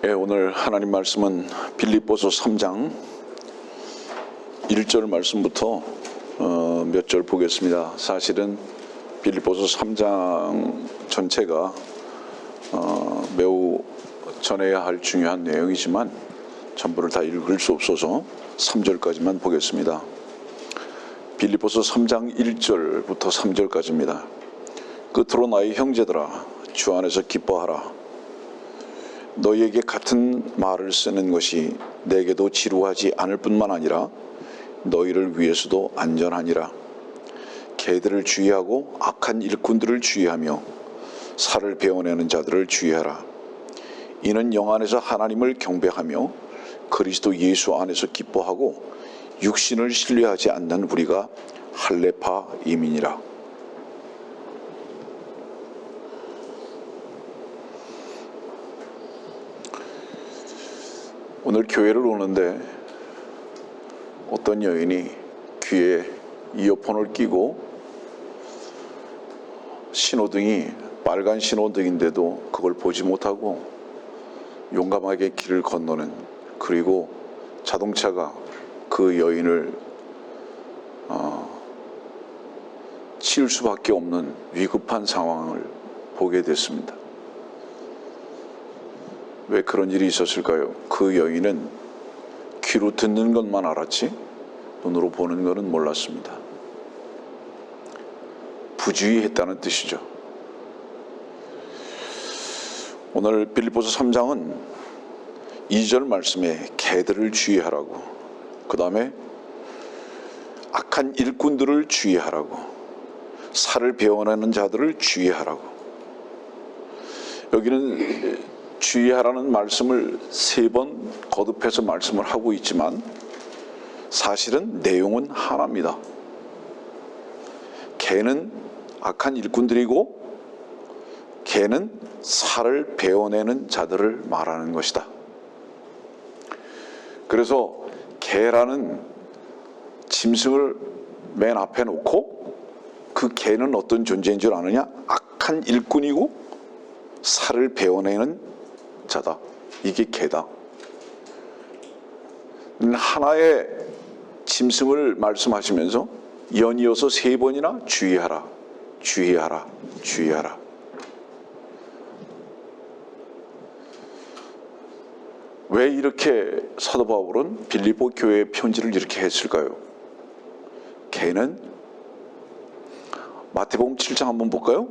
오늘 하나님 말씀은 빌립보서 3장 1절 말씀부터 몇 절 보겠습니다. 사실은 빌립보서 3장 전체가 매우 전해야 할 중요한 내용이지만 전부를 다 읽을 수 없어서 3절까지만 보겠습니다. 빌립보서 3장 1절부터 3절까지입니다. 끝으로 나의 형제들아, 주 안에서 기뻐하라. 너희에게 같은 말을 쓰는 것이 내게도 지루하지 않을 뿐만 아니라 너희를 위해서도 안전하니라. 개들을 주의하고 악한 일꾼들을 주의하며 살을 베어내는 자들을 주의하라. 이는 영 안에서 하나님을 경배하며 그리스도 예수 안에서 기뻐하고 육신을 신뢰하지 않는 우리가 할례파임이니라. 오늘 교회를 오는데 어떤 여인이 귀에 이어폰을 끼고 신호등이 빨간 신호등인데도 그걸 보지 못하고 용감하게 길을 건너는, 그리고 자동차가 그 여인을 치울 수밖에 없는 위급한 상황을 보게 됐습니다. 왜 그런 일이 있었을까요? 그 여인은 귀로 듣는 것만 알았지 눈으로 보는 것은 몰랐습니다. 부주의했다는 뜻이죠. 오늘 빌립보서 3장은 2절 말씀에 개들을 주의하라고, 그 다음에 악한 일꾼들을 주의하라고, 살을 베어내는 자들을 주의하라고. 여기는 주의하라는 말씀을 3번 거듭해서 말씀을 하고 있지만 사실은 내용은 하나입니다. 개는 악한 일꾼들이고 개는 살을 베어내는 자들을 말하는 것이다. 그래서 개라는 짐승을 맨 앞에 놓고 그 개는 어떤 존재인 줄 아느냐? 악한 일꾼이고 살을 베어내는 자다. 이게 개다. 하나의 짐승을 말씀하시면서 연이어서 3번이나 주의하라, 주의하라, 주의하라. 왜 이렇게 사도 바울은 빌립보 교회의 편지를 이렇게 했을까요? 개는 마태복음 7장 한번 볼까요?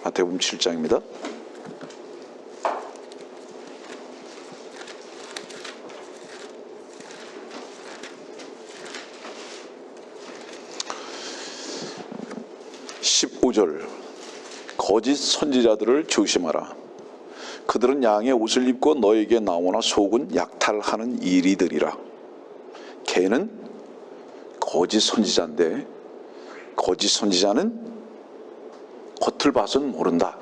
마태복음 7장입니다. 거짓 선지자들을 조심하라. 그들은 양의 옷을 입고 너에게 나오나 속은 약탈하는 이리들이라. 개는 거짓 선지자인데 거짓 선지자는 겉을 봐서는 모른다.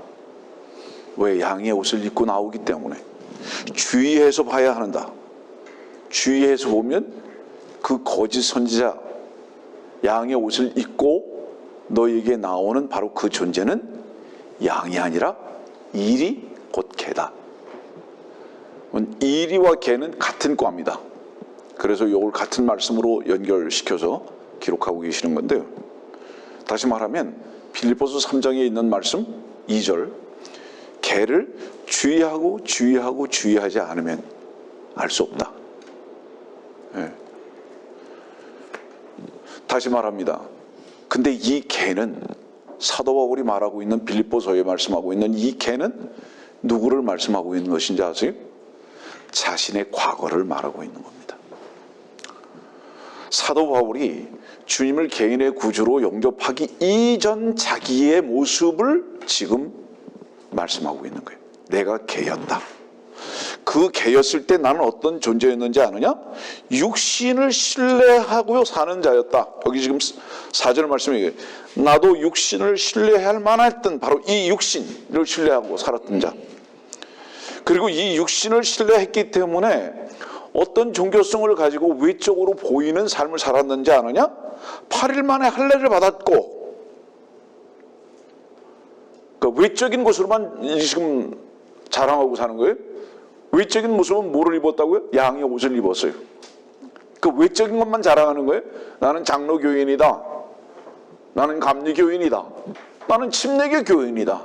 왜? 양의 옷을 입고 나오기 때문에. 주의해서 봐야 한다. 주의해서 보면 그 거짓 선지자, 양의 옷을 입고 너에게 나오는 바로 그 존재는 양이 아니라 이리 곧 개다. 이리와 개는 같은 과입니다. 그래서 이걸 같은 말씀으로 연결시켜서 기록하고 계시는 건데요. 다시 말하면 빌립보서 3장에 있는 말씀 2절, 개를 주의하고 주의하고 주의하지 않으면 알 수 없다. 네. 다시 말합니다. 근데 이 개는 사도 바울이 말하고 있는 빌립보서에 말씀하고 있는 이 개는 누구를 말씀하고 있는 것인지 아세요? 자신의 과거를 말하고 있는 겁니다. 사도 바울이 주님을 개인의 구주로 영접하기 이전 자기의 모습을 지금 말씀하고 있는 거예요. 내가 개였다. 그 개였을 때 나는 어떤 존재였는지 아느냐? 육신을 신뢰하고 사는 자였다. 여기 지금 4절 말씀이 나도 육신을 신뢰할 만했던 바로 이 육신을 신뢰하고 살았던 자. 그리고 이 육신을 신뢰했기 때문에 어떤 종교성을 가지고 외적으로 보이는 삶을 살았는지 아느냐? 8일 만에 할례를 받았고, 그러니까 외적인 것으로만 지금 자랑하고 사는 거예요? 외적인 모습은 뭐를 입었다고요? 양의 옷을 입었어요. 그 외적인 것만 자랑하는 거예요? 나는 장로 교인이다. 나는 감리 교인이다. 나는 침례교 교인이다.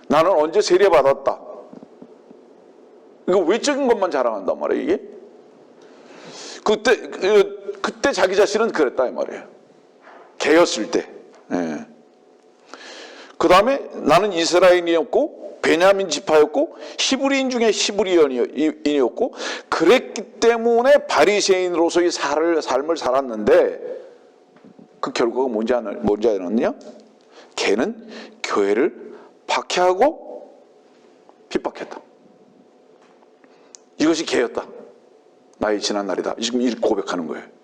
나는 언제 세례 받았다. 이거 외적인 것만 자랑한단 말이에요, 이게. 그때 자기 자신은 그랬다 이 말이에요. 개였을 때. 예. 그 다음에 나는 이스라엘이었고 베냐민 지파였고 히브리인 중에 히브리인이었고 그랬기 때문에 바리새인으로서의 삶을 살았는데 그 결과가 뭔지 알았느냐? 걔는 교회를 박해하고 핍박했다. 이것이 개였다. 나의 지난 날이다. 지금 이렇게 고백하는 거예요.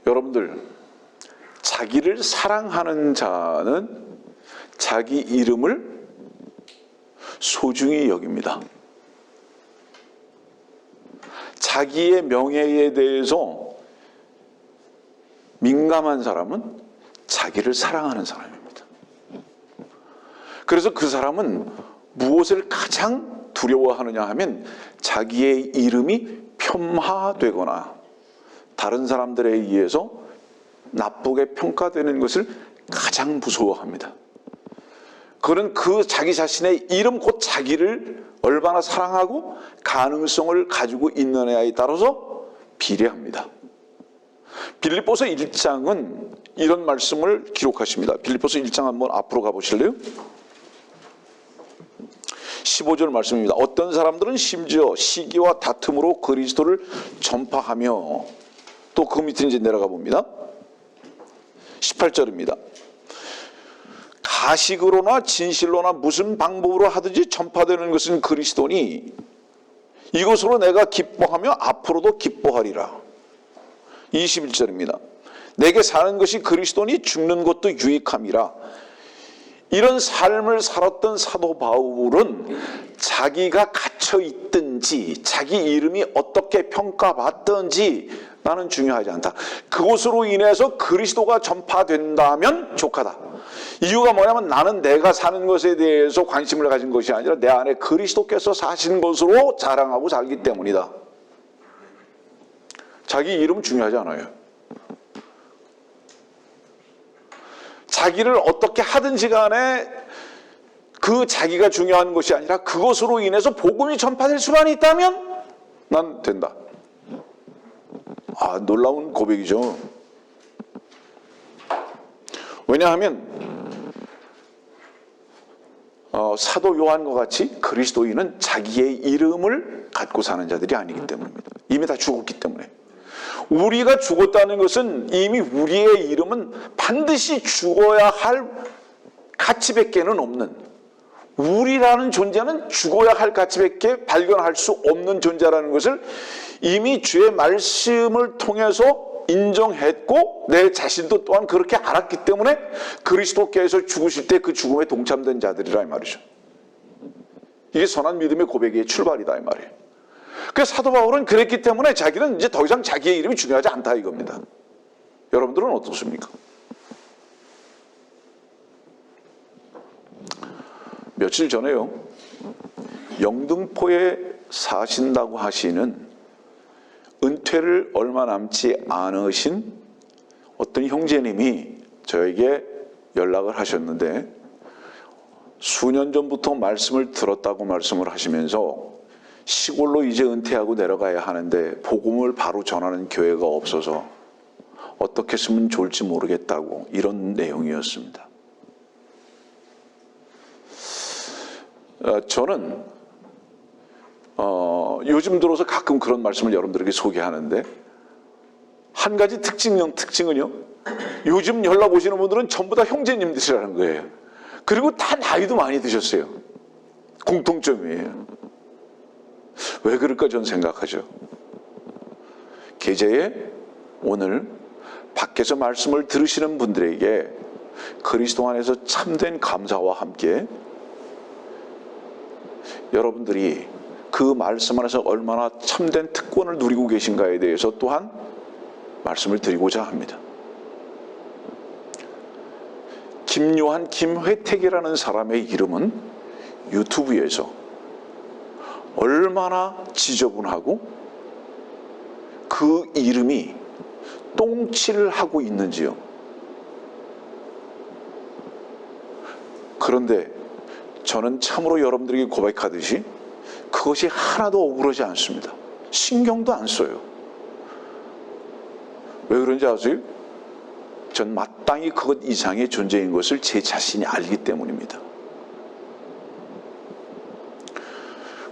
여러분들, 자기를 사랑하는 자는 자기 이름을 소중히 여깁니다. 자기의 명예에 대해서 민감한 사람은 자기를 사랑하는 사람입니다. 그래서 그 사람은 무엇을 가장 두려워하느냐 하면 자기의 이름이 폄하되거나 다른 사람들에 의해서 나쁘게 평가되는 것을 가장 무서워합니다. 그는 그 자기 자신의 이름 곧 자기를 얼마나 사랑하고 가능성을 가지고 있느냐에 따라서 비례합니다. 빌립보서 1장은 이런 말씀을 기록하십니다. 빌립보서 1장 한번 앞으로 가보실래요? 15절 말씀입니다. 어떤 사람들은 심지어 시기와 다툼으로 그리스도를 전파하며 또 그 밑에 이제 내려가 봅니다. 18절입니다. 가식으로나 진실로나 무슨 방법으로 하든지 전파되는 것은 그리스도니 이것으로 내가 기뻐하며 앞으로도 기뻐하리라. 21절입니다. 내게 사는 것이 그리스도니 죽는 것도 유익함이라. 이런 삶을 살았던 사도 바울은 자기가 갇혀 있든지 자기 이름이 어떻게 평가받든지 나는 중요하지 않다. 그것으로 인해서 그리스도가 전파된다면 족하다. 이유가 뭐냐면 나는 내가 사는 것에 대해서 관심을 가진 것이 아니라 내 안에 그리스도께서 사신 것으로 자랑하고 살기 때문이다. 자기 이름은 중요하지 않아요. 자기를 어떻게 하든지 간에 그 자기가 중요한 것이 아니라 그것으로 인해서 복음이 전파될 수만 있다면 난 된다. 아, 놀라운 고백이죠. 왜냐하면 사도 요한과 같이 그리스도인은 자기의 이름을 갖고 사는 자들이 아니기 때문입니다. 이미 다 죽었기 때문에. 우리가 죽었다는 것은 이미 우리의 이름은 반드시 죽어야 할 가치밖에는 없는, 우리라는 존재는 죽어야 할 가치밖에 발견할 수 없는 존재라는 것을 이미 주의 말씀을 통해서 인정했고 내 자신도 또한 그렇게 알았기 때문에 그리스도께서 죽으실 때 그 죽음에 동참된 자들이라 이 말이죠. 이게 선한 믿음의 고백의 출발이다 이 말이에요. 그래서 사도 바울은 그랬기 때문에 자기는 이제 더 이상 자기의 이름이 중요하지 않다 이겁니다. 여러분들은 어떻습니까? 며칠 전에요, 영등포에 사신다고 하시는 은퇴를 얼마 남지 않으신 어떤 형제님이 저에게 연락을 하셨는데 수년 전부터 말씀을 들었다고 말씀을 하시면서 시골로 이제 은퇴하고 내려가야 하는데 복음을 바로 전하는 교회가 없어서 어떻게 했으면 좋을지 모르겠다고, 이런 내용이었습니다. 저는 요즘 들어서 가끔 그런 말씀을 여러분들에게 소개하는데 한 가지 특징은요, 요즘 연락 오시는 분들은 전부 다 형제님들이라는 거예요. 그리고 다 나이도 많이 드셨어요. 공통점이에요. 왜 그럴까 저는 생각하죠. 계제에 오늘 밖에서 말씀을 들으시는 분들에게 그리스도 안에서 참된 감사와 함께 여러분들이 그 말씀 안에서 얼마나 참된 특권을 누리고 계신가에 대해서 또한 말씀을 드리고자 합니다. 김요한, 김회택이라는 사람의 이름은 유튜브에서 얼마나 지저분하고 그 이름이 똥칠을 하고 있는지요. 그런데 저는 참으로 여러분들에게 고백하듯이 그것이 하나도 억울하지 않습니다. 신경도 안 써요. 왜 그런지 아세요? 전 마땅히 그것 이상의 존재인 것을 제 자신이 알기 때문입니다.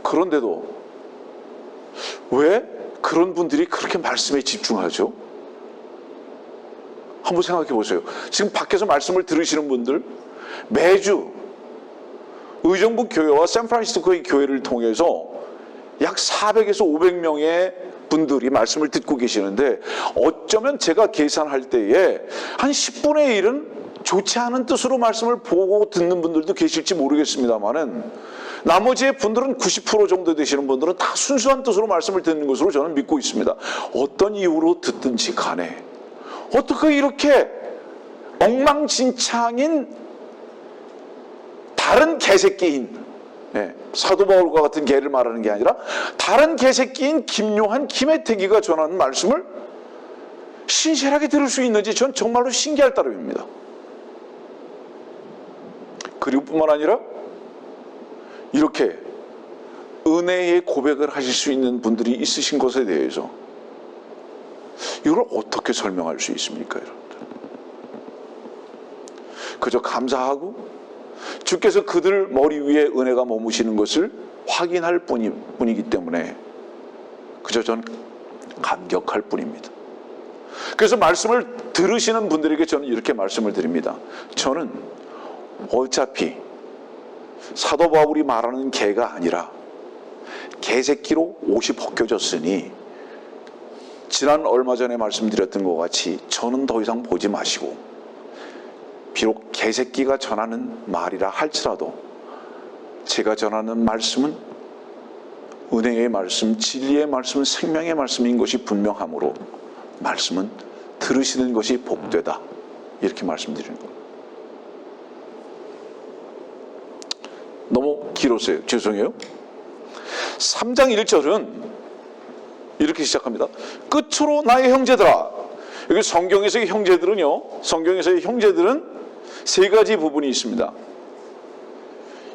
그런데도 왜 그런 분들이 그렇게 말씀에 집중하죠? 한번 생각해 보세요. 지금 밖에서 말씀을 들으시는 분들, 매주 의정부 교회와 샌프란시스코의 교회를 통해서 약 400에서 500명의 분들이 말씀을 듣고 계시는데, 어쩌면 제가 계산할 때에 한 10분의 1은 좋지 않은 뜻으로 말씀을 보고 듣는 분들도 계실지 모르겠습니다만은, 나머지의 분들은 90% 정도 되시는 분들은 다 순수한 뜻으로 말씀을 듣는 것으로 저는 믿고 있습니다. 어떤 이유로 듣든지 간에 어떻게 이렇게 엉망진창인 다른 개새끼인, 사도 바울과 같은 개를 말하는 게 아니라 다른 개새끼인 김요한, 김혜택이가 전하는 말씀을 신실하게 들을 수 있는지 전 정말로 신기할 따름입니다. 그리고 뿐만 아니라 이렇게 은혜의 고백을 하실 수 있는 분들이 있으신 것에 대해서 이걸 어떻게 설명할 수 있습니까, 여러분들? 그저 감사하고 주께서 그들 머리 위에 은혜가 머무시는 것을 확인할 뿐이기 때문에 그저 전 감격할 뿐입니다. 그래서 말씀을 들으시는 분들에게 저는 이렇게 말씀을 드립니다. 저는 어차피 사도 바울이 말하는 개가 아니라 개새끼로 옷이 벗겨졌으니 지난 얼마 전에 말씀드렸던 것 같이 저는 더 이상 보지 마시고, 비록 개새끼가 전하는 말이라 할지라도 제가 전하는 말씀은 은혜의 말씀, 진리의 말씀, 생명의 말씀인 것이 분명하므로 말씀은 들으시는 것이 복되다, 이렇게 말씀드리는 겁니다. 너무 길었어요. 죄송해요. 3장 1절은 이렇게 시작합니다. 끝으로 나의 형제들아. 여기 성경에서의 형제들은요, 성경에서의 형제들은 세 가지 부분이 있습니다.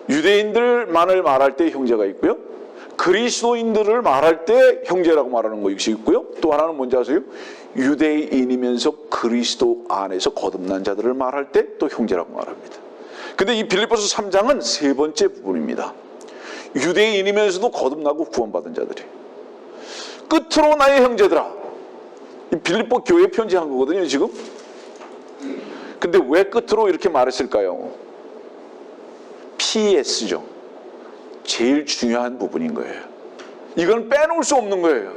유대인들만을 말할 때 형제가 있고요, 그리스도인들을 말할 때 형제라고 말하는 것이 있고요, 또 하나는 뭔지 아세요? 유대인이면서 그리스도 안에서 거듭난 자들을 말할 때 또 형제라고 말합니다. 근데 이 빌립보서 3장은 세 번째 부분입니다. 유대인이면서도 거듭나고 구원받은 자들이. 끝으로 나의 형제들아. 이 빌립보 교회 편지한 거거든요, 지금. 근데 왜 끝으로 이렇게 말했을까요? PS죠. 제일 중요한 부분인 거예요. 이건 빼놓을 수 없는 거예요.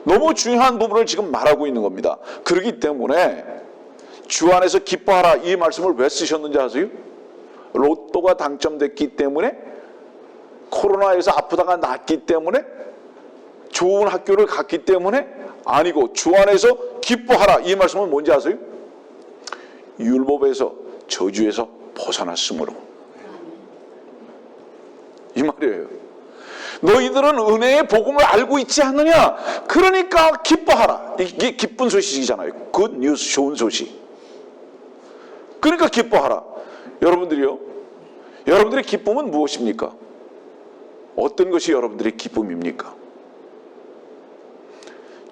너무 중요한 부분을 지금 말하고 있는 겁니다. 그렇기 때문에 주 안에서 기뻐하라, 이 말씀을 왜 쓰셨는지 아세요? 로또가 당첨됐기 때문에, 코로나에서 아프다가 낫기 때문에, 좋은 학교를 갔기 때문에 아니고, 주 안에서 기뻐하라, 이 말씀은 뭔지 아세요? 율법에서, 저주에서 벗어났으므로, 이 말이에요. 너희들은 은혜의 복음을 알고 있지 않느냐? 그러니까 기뻐하라. 이게 기쁜 소식이잖아요. 굿 뉴스, 좋은 소식. 그러니까 기뻐하라. 여러분들이요, 여러분들의 기쁨은 무엇입니까? 어떤 것이 여러분들의 기쁨입니까?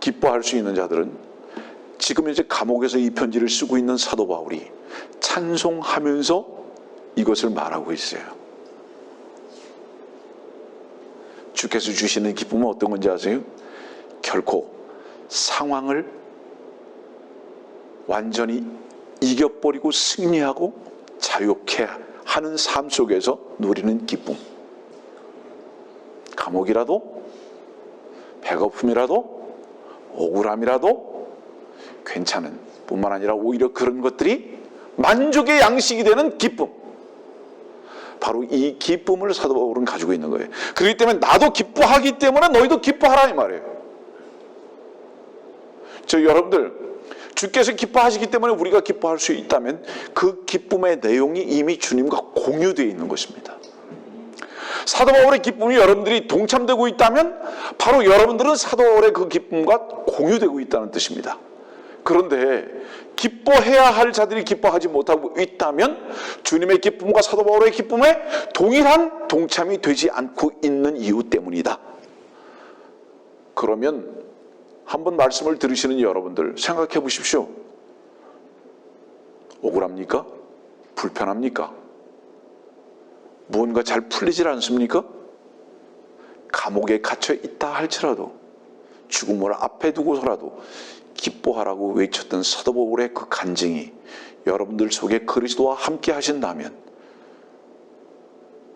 기뻐할 수 있는 자들은 지금 이제 감옥에서 이 편지를 쓰고 있는 사도 바울이 찬송하면서 이것을 말하고 있어요. 주께서 주시는 기쁨은 어떤 건지 아세요? 결코 상황을 완전히 이겨버리고 승리하고 자유케 하는 삶 속에서 누리는 기쁨. 감옥이라도, 배고픔이라도, 억울함이라도 괜찮은 뿐만 아니라 오히려 그런 것들이 만족의 양식이 되는 기쁨. 바로 이 기쁨을 사도 바울은 가지고 있는 거예요. 그렇기 때문에 나도 기뻐하기 때문에 너희도 기뻐하라, 이 말이에요. 저 여러분들 주께서 기뻐하시기 때문에 우리가 기뻐할 수 있다면 그 기쁨의 내용이 이미 주님과 공유되어 있는 것입니다. 사도 바울의 기쁨이 여러분들이 동참되고 있다면 바로 여러분들은 사도 바울의 그 기쁨과 공유되고 있다는 뜻입니다. 그런데 기뻐해야 할 자들이 기뻐하지 못하고 있다면 주님의 기쁨과 사도 바울의 기쁨에 동일한 동참이 되지 않고 있는 이유 때문이다. 그러면 한번 말씀을 들으시는 여러분들 생각해 보십시오. 억울합니까? 불편합니까? 무언가 잘 풀리질 않습니까? 감옥에 갇혀 있다 할지라도 죽음을 앞에 두고서라도 기뻐하라고 외쳤던 사도 바울의 그 간증이 여러분들 속에 그리스도와 함께 하신다면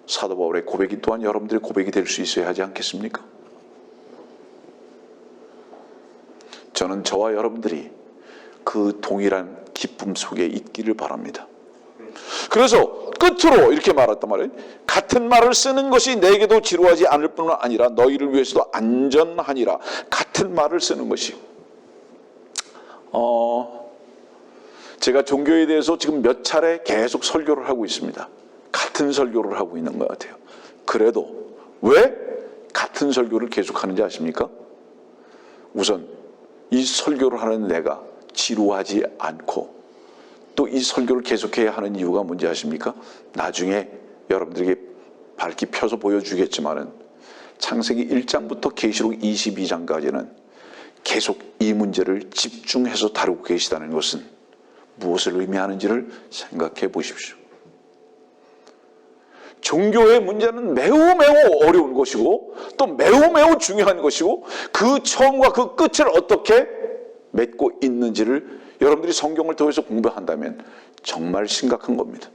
사도 바울의 고백이 또한 여러분들의 고백이 될 수 있어야 하지 않겠습니까? 저는 저와 여러분들이 그 동일한 기쁨 속에 있기를 바랍니다. 그래서 끝으로 이렇게 말했단 말이에요. 같은 말을 쓰는 것이 내게도 지루하지 않을 뿐만 아니라 너희를 위해서도 안전하니라. 같은 말을 쓰는 것이. 제가 종교에 대해서 지금 몇 차례 계속 설교를 하고 있습니다. 같은 설교를 하고 있는 것 같아요. 그래도 왜 같은 설교를 계속하는지 아십니까? 우선 이 설교를 하는 내가 지루하지 않고 또 이 설교를 계속해야 하는 이유가 뭔지 아십니까? 나중에 여러분들에게 밝히 펴서 보여주겠지만은 창세기 1장부터 계시록 22장까지는 계속 이 문제를 집중해서 다루고 계시다는 것은 무엇을 의미하는지를 생각해 보십시오. 종교의 문제는 매우 어려운 것이고 또 매우 중요한 것이고 그 처음과 그 끝을 어떻게 맺고 있는지를 여러분들이 성경을 통해서 공부한다면 정말 심각한 겁니다.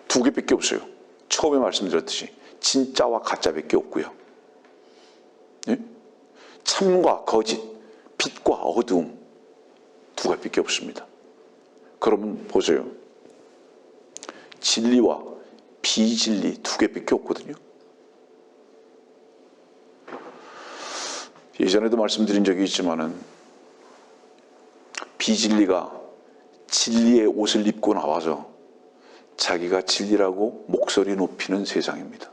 두 개밖에 없어요. 처음에 말씀드렸듯이 진짜와 가짜밖에 없고요. 예? 참과 거짓, 빛과 어두움 두 가지밖에 없습니다. 그러면 보세요. 진리와 비진리 두 개밖에 없거든요. 예전에도 말씀드린 적이 있지만은 비진리가 진리의 옷을 입고 나와서 자기가 진리라고 목소리 높이는 세상입니다.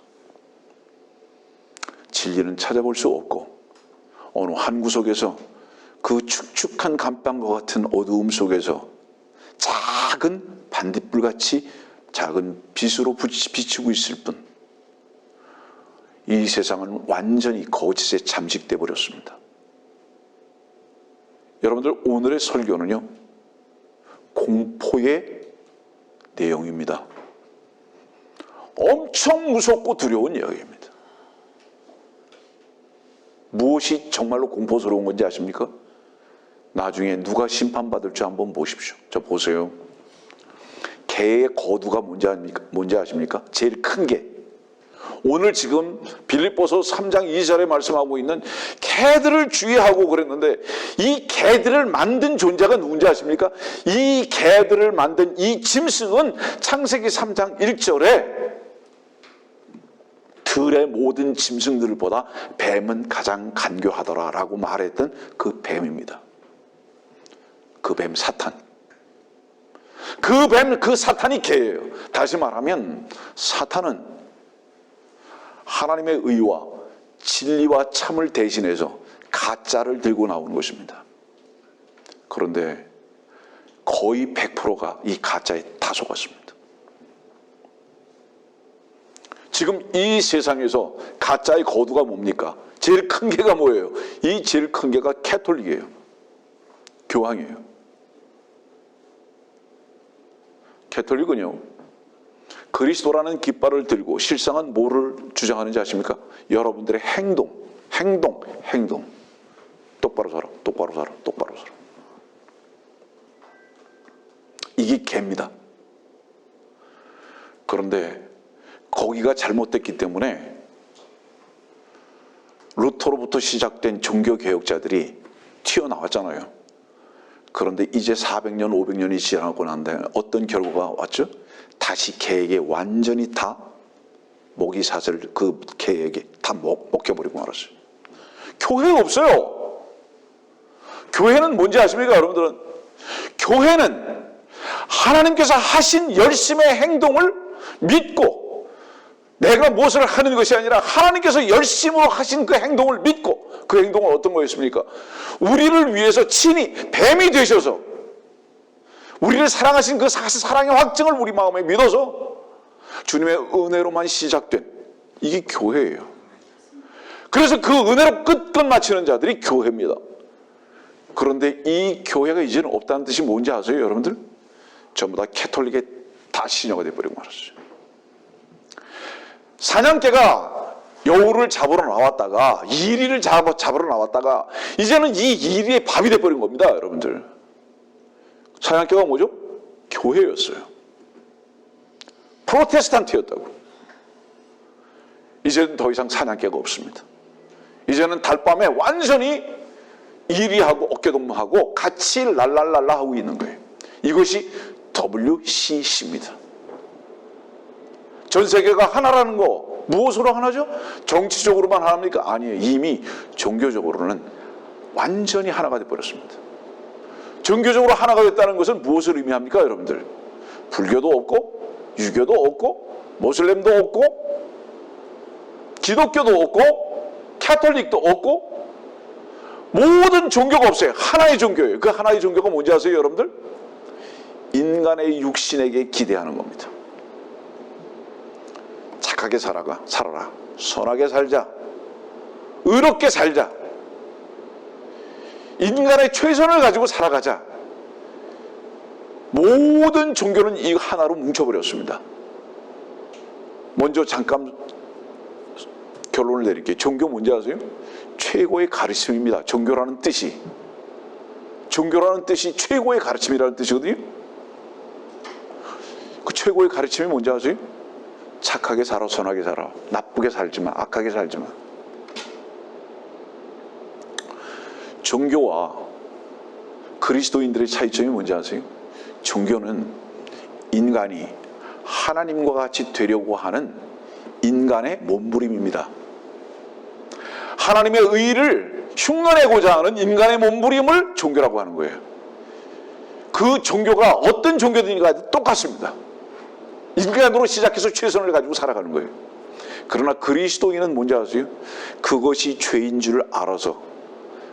진리는 찾아볼 수 없고 어느 한 구석에서 그 축축한 감방과 같은 어두움 속에서 작은 반딧불같이 작은 빛으로 비치고 있을 뿐 이 세상은 완전히 거짓에 잠식돼 버렸습니다. 여러분들 오늘의 설교는요 공포의 내용입니다. 엄청 무섭고 두려운 이야기입니다. 무엇이 정말로 공포스러운 건지 아십니까? 나중에 누가 심판받을 줄 한번 보십시오. 저 보세요. 개의 거두가 뭔지 아십니까? 제일 큰 개. 오늘 지금 빌립보서 3장 2절에 말씀하고 있는 개들을 주의하고 그랬는데 이 개들을 만든 존재가 누군지 아십니까? 이 개들을 만든 이 짐승은 창세기 3장 1절에 들의 모든 짐승들보다 뱀은 가장 간교하더라 라고 말했던 그 뱀입니다. 그 뱀 사탄. 그 사탄이 개예요. 다시 말하면 사탄은 하나님의 의와 진리와 참을 대신해서 가짜를 들고 나오는 것입니다. 그런데 거의 100%가 이 가짜에 다 속았습니다. 지금 이 세상에서 가짜의 거두가 뭡니까? 제일 큰 개가 뭐예요? 이 제일 큰 개가 캐톨릭이에요. 교황이에요. 캐톨릭은요 그리스도라는 깃발을 들고 실상은 뭐를 주장하는지 아십니까? 여러분들의 행동. 똑바로 살아. 이게 개입니다. 그런데 거기가 잘못됐기 때문에 루터로부터 시작된 종교개혁자들이 튀어나왔잖아요. 그런데 이제 400년, 500년이 지나고 난 다음에 어떤 결과가 왔죠? 다시 개에게 완전히 다 먹이 사슬 그 개에게 다 먹혀버리고 말았어요. 교회가 없어요. 교회는 뭔지 아십니까, 여러분들은? 교회는 하나님께서 하신 열심의 행동을 믿고, 내가 무엇을 하는 것이 아니라 하나님께서 열심으로 하신 그 행동을 믿고, 그 행동은 어떤 거였습니까? 우리를 위해서 친히 뱀이 되셔서 우리를 사랑하신 그 사랑의 확증을 우리 마음에 믿어서 주님의 은혜로만 시작된 이게 교회예요. 그래서 그 은혜로 끝끝 마치는 자들이 교회입니다. 그런데 이 교회가 이제는 없다는 뜻이 뭔지 아세요, 여러분들? 전부 다 캐톨릭에 다 신여가 돼버리고 말았어요. 사냥개가 여우를 잡으러 나왔다가 이리를 잡으러 나왔다가 이제는 이 이리의 밥이 돼버린 겁니다, 여러분들. 사냥개가 뭐죠? 교회였어요. 프로테스탄트였다고. 이제는 더 이상 사냥개가 없습니다. 이제는 달밤에 완전히 이리하고 어깨동무하고 같이 랄랄랄라 하고 있는 거예요. 이것이 WCC입니다. 전 세계가 하나라는 거 무엇으로 하나죠? 정치적으로만 하나입니까? 아니에요. 이미 종교적으로는 완전히 하나가 되어버렸습니다. 종교적으로 하나가 됐다는 것은 무엇을 의미합니까, 여러분들? 불교도 없고 유교도 없고 모슬렘도 없고 기독교도 없고 캐톨릭도 없고 모든 종교가 없어요. 하나의 종교예요. 그 하나의 종교가 뭔지 아세요, 여러분들? 인간의 육신에게 기대하는 겁니다. 착하게 살아라, 선하게 살자, 의롭게 살자, 인간의 최선을 가지고 살아가자. 모든 종교는 이 하나로 뭉쳐버렸습니다. 먼저 잠깐 결론을 내릴게요. 종교 뭔지 아세요? 최고의 가르침입니다. 종교라는 뜻이 최고의 가르침이라는 뜻이거든요. 그 최고의 가르침이 뭔지 아세요? 착하게 살아, 선하게 살아, 나쁘게 살지 마, 악하게 살지 마. 종교와 그리스도인들의 차이점이 뭔지 아세요? 종교는 인간이 하나님과 같이 되려고 하는 인간의 몸부림입니다. 하나님의 의를 흉내내고자 하는 인간의 몸부림을 종교라고 하는 거예요. 그 종교가 어떤 종교든가 똑같습니다. 인간으로 시작해서 최선을 가지고 살아가는 거예요. 그러나 그리스도인은 뭔지 아세요? 그것이 죄인 줄 알아서,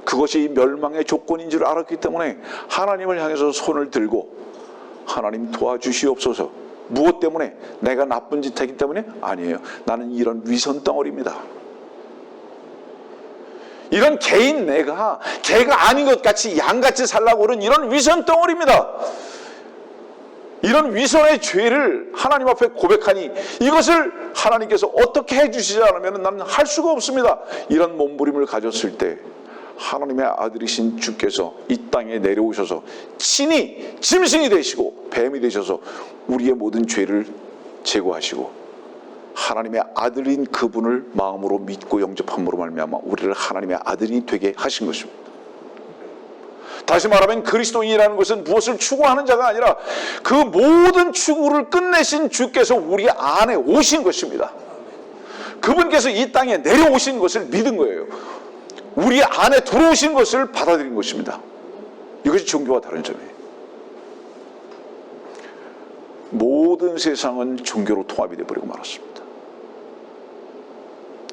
그것이 멸망의 조건인 줄 알았기 때문에 하나님을 향해서 손을 들고 하나님 도와주시옵소서. 무엇 때문에? 내가 나쁜 짓 했기 때문에? 아니에요. 나는 이런 위선 덩어리입니다. 이런 개인 내가 개가 아닌 것 같이 양같이 살라고 그런 이런 위선 덩어리입니다. 이런 위선의 죄를 하나님 앞에 고백하니 이것을 하나님께서 어떻게 해주시지 않으면 나는 할 수가 없습니다. 이런 몸부림을 가졌을 때 하나님의 아들이신 주께서 이 땅에 내려오셔서 친히 짐승이 되시고 뱀이 되셔서 우리의 모든 죄를 제거하시고 하나님의 아들인 그분을 마음으로 믿고 영접함으로 말미암아 우리를 하나님의 아들이 되게 하신 것입니다. 다시 말하면 그리스도인이라는 것은 무엇을 추구하는 자가 아니라 그 모든 추구를 끝내신 주께서 우리 안에 오신 것입니다. 그분께서 이 땅에 내려오신 것을 믿은 거예요. 우리 안에 들어오신 것을 받아들인 것입니다. 이것이 종교와 다른 점이에요. 모든 세상은 종교로 통합이 되어버리고 말았습니다.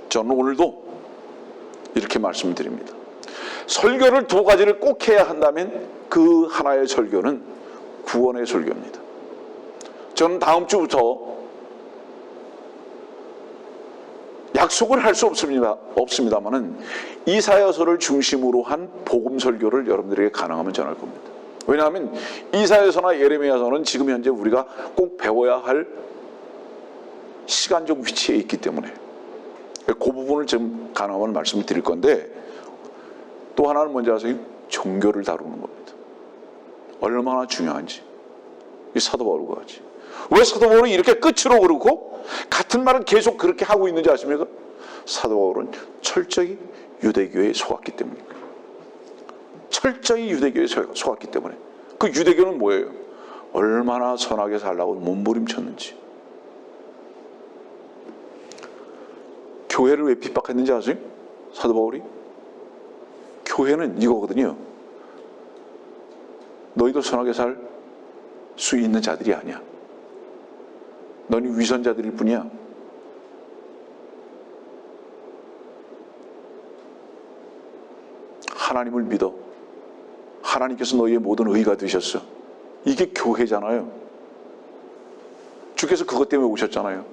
저는 오늘도 이렇게 말씀드립니다. 설교를 두 가지를 꼭 해야 한다면 그 하나의 설교는 구원의 설교입니다. 저는 다음 주부터 약속을 할 수 없습니다만은 이사야서를 중심으로 한 복음 설교를 여러분들에게 가능하면 전할 겁니다. 왜냐하면 이사야서나 예레미야서는 지금 현재 우리가 꼭 배워야 할 시간적 위치에 있기 때문에 그 부분을 좀 가능하면 말씀을 드릴 건데, 또 하나는 뭔지 아세요? 종교를 다루는 겁니다. 얼마나 중요한지. 이 사도 바울과 같이. 왜 사도 바울은 이렇게 끝으로 그렇고 같은 말을 계속 그렇게 하고 있는지 아십니까? 사도 바울은 철저히 유대교에 속았기 때문입니다. 철저히 유대교에 속았기 때문에. 그 유대교는 뭐예요? 얼마나 선하게 살라고 몸부림쳤는지. 교회를 왜 핍박했는지 아세요? 사도 바울이? 교회는 이거거든요. 너희도 선하게 살 수 있는 자들이 아니야. 너는 위선자들일 뿐이야. 하나님을 믿어. 하나님께서 너희의 모든 의가 되셨어. 이게 교회잖아요. 주께서 그것 때문에 오셨잖아요.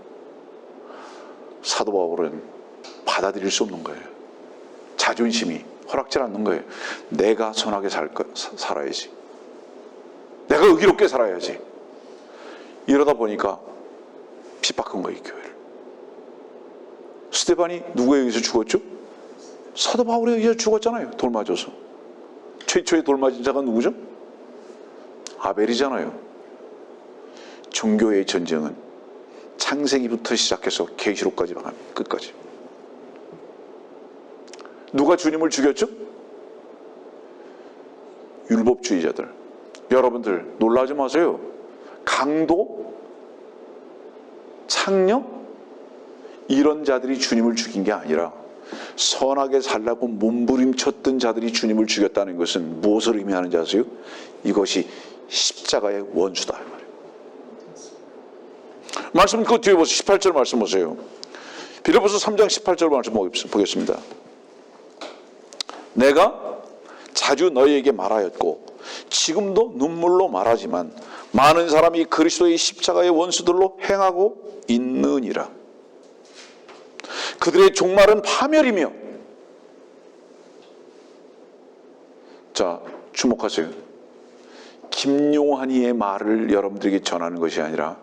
사도 바울은 받아들일 수 없는 거예요. 자존심이 허락질 않는 거예요. 내가 선하게 살아야지. 내가 의롭게 살아야지. 이러다 보니까 핍박한 거예요, 교회를. 스데반이 누구에 의해서 죽었죠? 사도 바울에 의해서 죽었잖아요. 돌 맞아서. 최초의 돌 맞은 자가 누구죠? 아벨이잖아요. 종교의 전쟁은 창세기부터 시작해서 계시록까지 망합니다. 끝까지. 누가 주님을 죽였죠? 율법주의자들. 여러분들 놀라지 마세요. 강도, 창녀 이런 자들이 주님을 죽인 게 아니라 선하게 살라고 몸부림쳤던 자들이 주님을 죽였다는 것은 무엇을 의미하는지 아세요? 이것이 십자가의 원수다 말이에요. 말씀 그 뒤에 보세요. 18절 말씀 보세요. 빌립보서 3장 18절 말씀 보겠습니다. 내가 자주 너희에게 말하였고 지금도 눈물로 말하지만 많은 사람이 그리스도의 십자가의 원수들로 행하고 있느니라. 그들의 종말은 파멸이며. 자, 주목하세요. 김용환이의 말을 여러분들에게 전하는 것이 아니라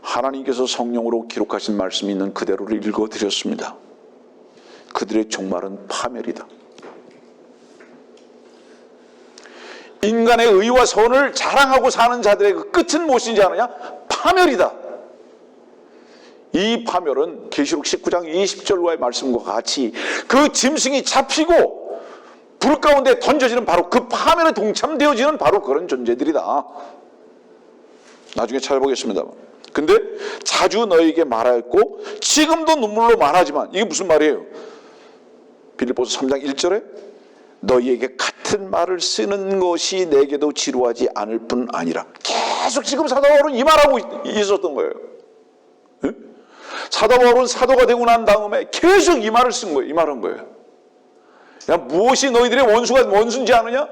하나님께서 성령으로 기록하신 말씀이 있는 그대로를 읽어드렸습니다. 그들의 종말은 파멸이다. 인간의 의와 선을 자랑하고 사는 자들의 그 끝은 무엇인지 아느냐? 파멸이다. 이 파멸은 계시록 19장 20절과의 말씀과 같이 그 짐승이 잡히고 불 가운데 던져지는 바로 그 파멸에 동참되어지는 바로 그런 존재들이다. 나중에 찾아보겠습니다. 근데 자주 너에게 말하였고 지금도 눈물로 말하지만 이게 무슨 말이에요? 빌립보서 3장 1절에 너희에게 같은 말을 쓰는 것이 내게도 지루하지 않을 뿐 아니라 계속 지금 사도 바울은 이 말하고 있었던 거예요. 네? 사도 바울은 사도가 되고 난 다음에 계속 이 말을 쓴 거예요. 이 말한 거예요. 야, 무엇이 너희들의 원수인지 아느냐?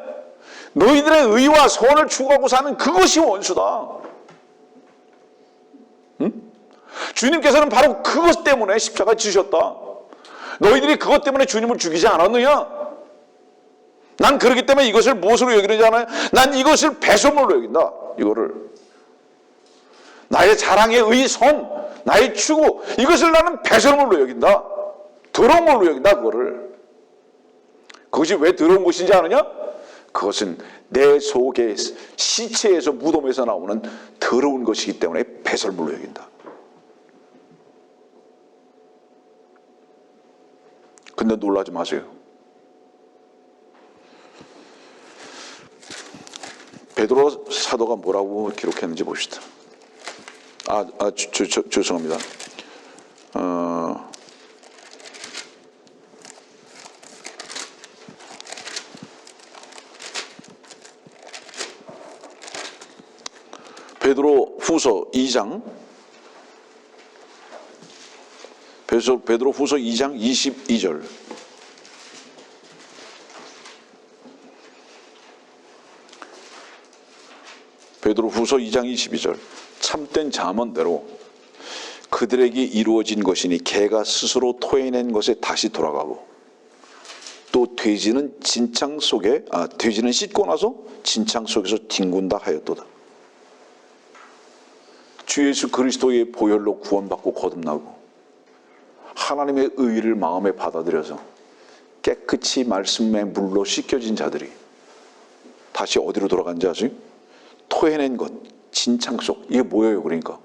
너희들의 의와 선을 추구하고 사는 그것이 원수다. 응? 주님께서는 바로 그것 때문에 십자가 지셨다. 너희들이 그것 때문에 주님을 죽이지 않았느냐? 난 그렇기 때문에 이것을 무엇으로 여기는지 아나요? 난 이것을 배설물로 여긴다. 이거를 나의 자랑의 의선, 나의 추구, 이것을 나는 배설물로 여긴다. 더러운 걸로 여긴다. 그것이 왜 더러운 것인지 아느냐? 그것은 내 속의 시체에서 무덤에서 나오는 더러운 것이기 때문에 배설물로 여긴다. 근데 놀라지 마세요. 베드로 사도가 뭐라고 기록했는지 봅시다. 죄송합니다. 베드로 후서 2장 베드로 후서 2장 22절. 베드로 후서 2장 22절. 참된 잠언대로 그들에게 이루어진 것이니 개가 스스로 토해낸 것에 다시 돌아가고 또 돼지는 돼지는 씻고 나서 진창 속에서 뒹군다 하였도다. 주 예수 그리스도의 보혈로 구원받고 거듭나고 하나님의 의를 마음에 받아들여서 깨끗이 말씀의 물로 씻겨진 자들이 다시 어디로 돌아간지 아세요? 토해낸 것, 진창 속. 이게 뭐예요? 그러니까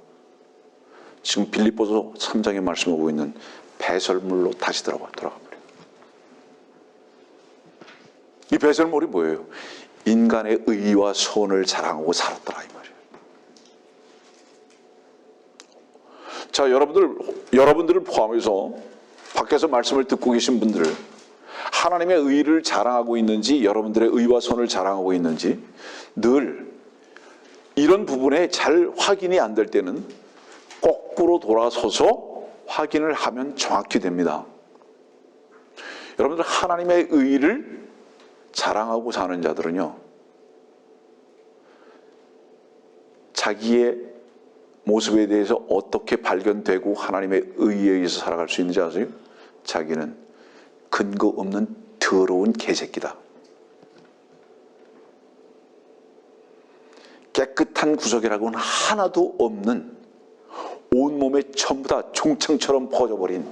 지금 빌립보서 3장에 말씀하고 있는 배설물로 다시 들어가 버려요. 이 배설물이 뭐예요? 인간의 의와 선을 자랑하고 살았더라 이 말이에요. 자, 여러분들을 포함해서 밖에서 말씀을 듣고 계신 분들, 하나님의 의를 자랑하고 있는지 여러분들의 의와 선을 자랑하고 있는지 늘 이런 부분에 잘 확인이 안 될 때는 거꾸로 돌아서서 확인을 하면 정확히 됩니다. 여러분들 하나님의 의를 자랑하고 사는 자들은요, 자기의 모습에 대해서 어떻게 발견되고 하나님의 의에 의해서 살아갈 수 있는지 아세요? 자기는 근거 없는 더러운 개새끼다. 깨끗한 구석이라고는 하나도 없는 온몸에 전부 다 종창처럼 퍼져버린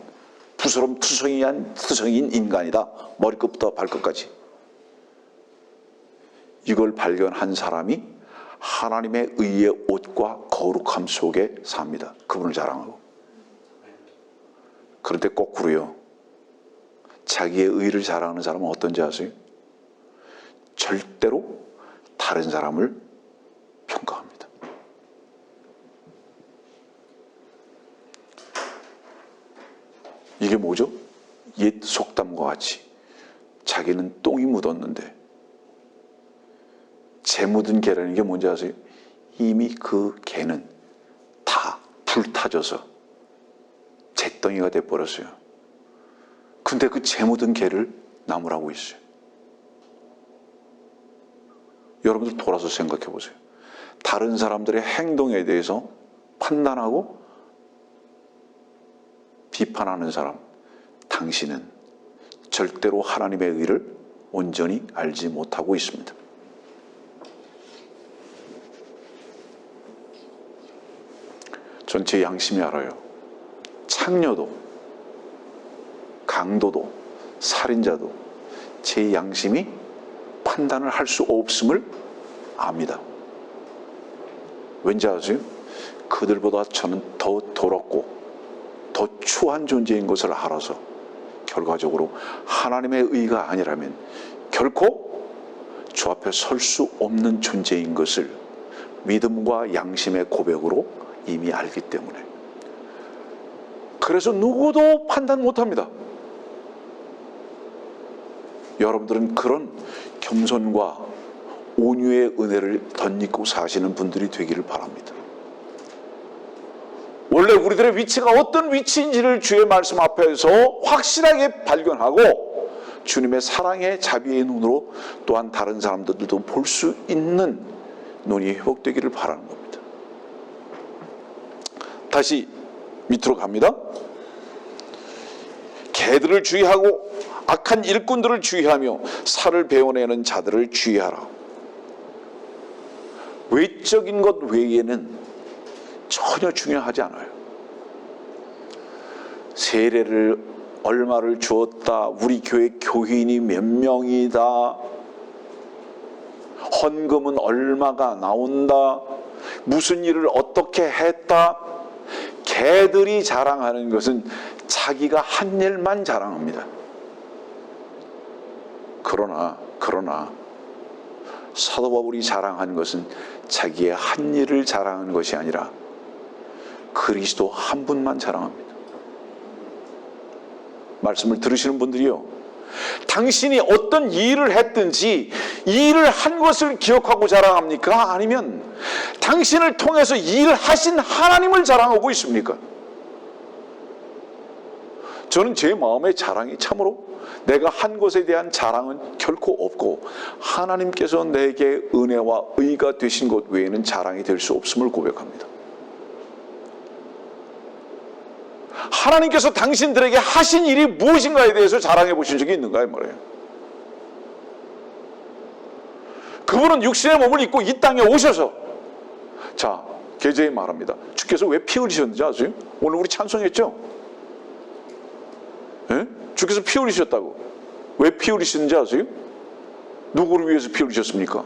부스럼투성이인 인간이다. 머리끝부터 발끝까지. 이걸 발견한 사람이 하나님의 의의 옷과 거룩함 속에 삽니다. 그분을 자랑하고. 그런데 거꾸로요, 자기의 의를 자랑하는 사람은 어떤지 아세요? 절대로 다른 사람을 평가합니다. 이게 뭐죠? 옛 속담과 같이 자기는 똥이 묻었는데 재 묻은 개라는 게 뭔지 아세요? 이미 그 개는 다 불타져서 잿덩이가 돼버렸어요. 근데 그 재 묻은 개를 나무라고 있어요. 여러분들 돌아서 생각해 보세요. 다른 사람들의 행동에 대해서 판단하고 비판하는 사람, 당신은 절대로 하나님의 의를 온전히 알지 못하고 있습니다. 전 제 양심이 알아요. 창녀도, 강도도, 살인자도 제 양심이 판단을 할 수 없음을 압니다. 왠지 아세요? 그들보다 저는 더 더럽고 더 추한 존재인 것을 알아서 결과적으로 하나님의 의가 아니라면 결코 주 앞에 설 수 없는 존재인 것을 믿음과 양심의 고백으로 이미 알기 때문에, 그래서 누구도 판단 못합니다. 여러분들은 그런 겸손과 온유의 은혜를 덧입고 사시는 분들이 되기를 바랍니다. 원래 우리들의 위치가 어떤 위치인지를 주의 말씀 앞에서 확실하게 발견하고 주님의 사랑의 자비의 눈으로 또한 다른 사람들도 볼 수 있는 눈이 회복되기를 바라는 겁니다. 다시 밑으로 갑니다. 개들을 주의하고 악한 일꾼들을 주의하며 살을 베어내는 자들을 주의하라. 외적인 것 외에는 전혀 중요하지 않아요. 세례를 얼마를 주었다, 우리 교회 교인이 몇 명이다, 헌금은 얼마가 나온다, 무슨 일을 어떻게 했다. 개들이 자랑하는 것은 자기가 한 일만 자랑합니다. 그러나 사도 바울이 자랑한 것은 자기의 한 일을 자랑하는 것이 아니라 그리스도 한 분만 자랑합니다. 말씀을 들으시는 분들이요, 당신이 어떤 일을 했든지 이 일을 한 것을 기억하고 자랑합니까? 아니면 당신을 통해서 일을 하신 하나님을 자랑하고 있습니까? 저는 제 마음의 자랑이 참으로 내가 한 것에 대한 자랑은 결코 없고 하나님께서 내게 은혜와 의가 되신 것 외에는 자랑이 될 수 없음을 고백합니다. 하나님께서 당신들에게 하신 일이 무엇인가에 대해서 자랑해 보신 적이 있는가 이 말이에요. 그분은 육신의 몸을 입고 이 땅에 오셔서, 자, 계제에 말합니다. 주께서 왜 피 흘리셨는지 아세요? 오늘 우리 찬송했죠? 예? 주께서 피 흘리셨다고. 왜 피 흘리셨는지 아세요? 누구를 위해서 피 흘리셨습니까?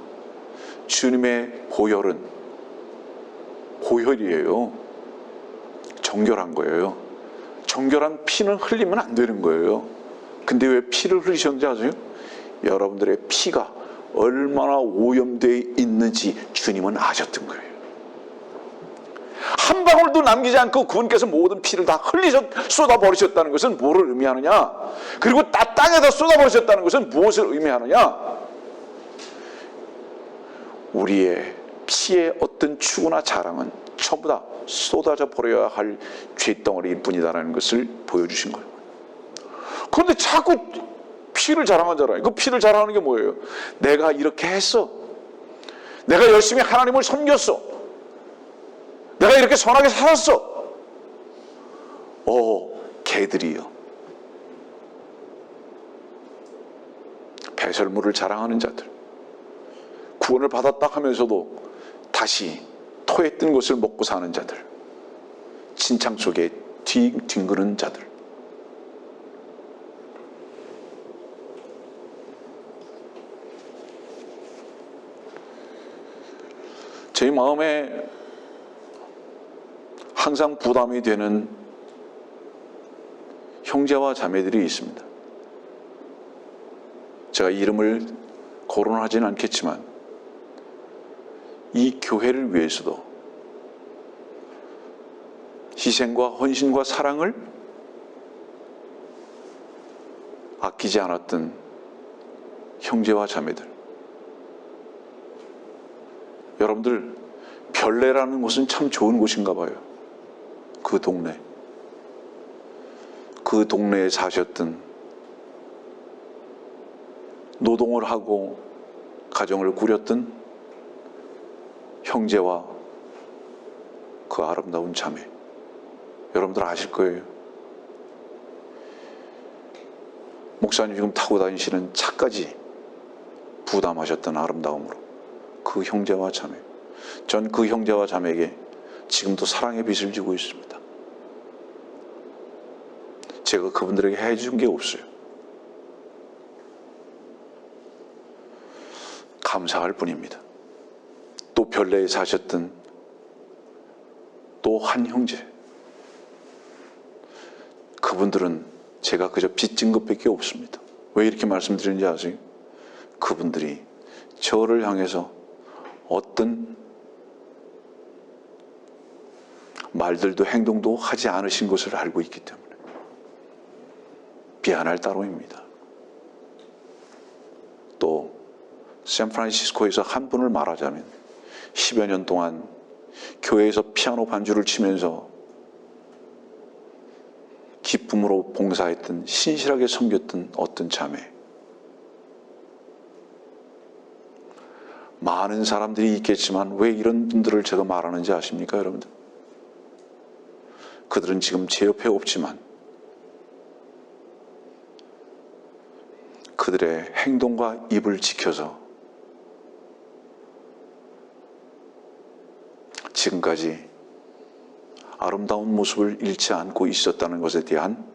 주님의 보혈은 보혈이에요. 정결한 거예요. 정결한 피는 흘리면 안 되는 거예요. 근데 왜 피를 흘리셨는지 아세요? 여러분들의 피가 얼마나 오염되어 있는지 주님은 아셨던 거예요. 한 방울도 남기지 않고 그분께서 모든 피를 다 쏟아버리셨다는 것은 뭐를 의미하느냐? 그리고 땅에다 쏟아버리셨다는 것은 무엇을 의미하느냐? 우리의 피의 어떤 추구나 자랑은 전부 다 쏟아져 버려야 할 죄덩어리일 뿐이다라는 것을 보여주신 거예요. 그런데 자꾸 피를 자랑하잖아요. 그 피를 자랑하는 게 뭐예요? 내가 이렇게 했어. 내가 열심히 하나님을 섬겼어. 내가 이렇게 선하게 살았어. 개들이요. 배설물을 자랑하는 자들. 구원을 받았다 하면서도 다시 토했던 것을 먹고 사는 자들. 진창 속에 뒹구는 자들. 제 마음에 항상 부담이 되는 형제와 자매들이 있습니다. 제가 이름을 거론하지는 않겠지만 이 교회를 위해서도 희생과 헌신과 사랑을 아끼지 않았던 형제와 자매들. 여러분들, 별내라는 곳은 참 좋은 곳인가 봐요. 그 동네에 사셨던, 노동을 하고 가정을 꾸렸던 형제와 그 아름다운 자매. 여러분들 아실 거예요. 목사님 지금 타고 다니시는 차까지 부담하셨던 아름다움으로 그 형제와 자매. 전 그 형제와 자매에게 지금도 사랑의 빚을 지고 있습니다. 제가 그분들에게 해준 게 없어요. 감사할 뿐입니다. 또 별내에 사셨던 또 한 형제. 그분들은 제가 그저 빚진 것밖에 없습니다. 왜 이렇게 말씀드리는지 아세요? 그분들이 저를 향해서 어떤 말들도 행동도 하지 않으신 것을 알고 있기 때문에 미안할 따름입니다. 또 샌프란시스코에서 한 분을 말하자면 10여 년 동안 교회에서 피아노 반주를 치면서 기쁨으로 봉사했던, 신실하게 섬겼던 어떤 자매. 많은 사람들이 있겠지만 왜 이런 분들을 제가 말하는지 아십니까, 여러분들? 그들은 지금 제 옆에 없지만 그들의 행동과 입을 지켜서 지금까지 아름다운 모습을 잃지 않고 있었다는 것에 대한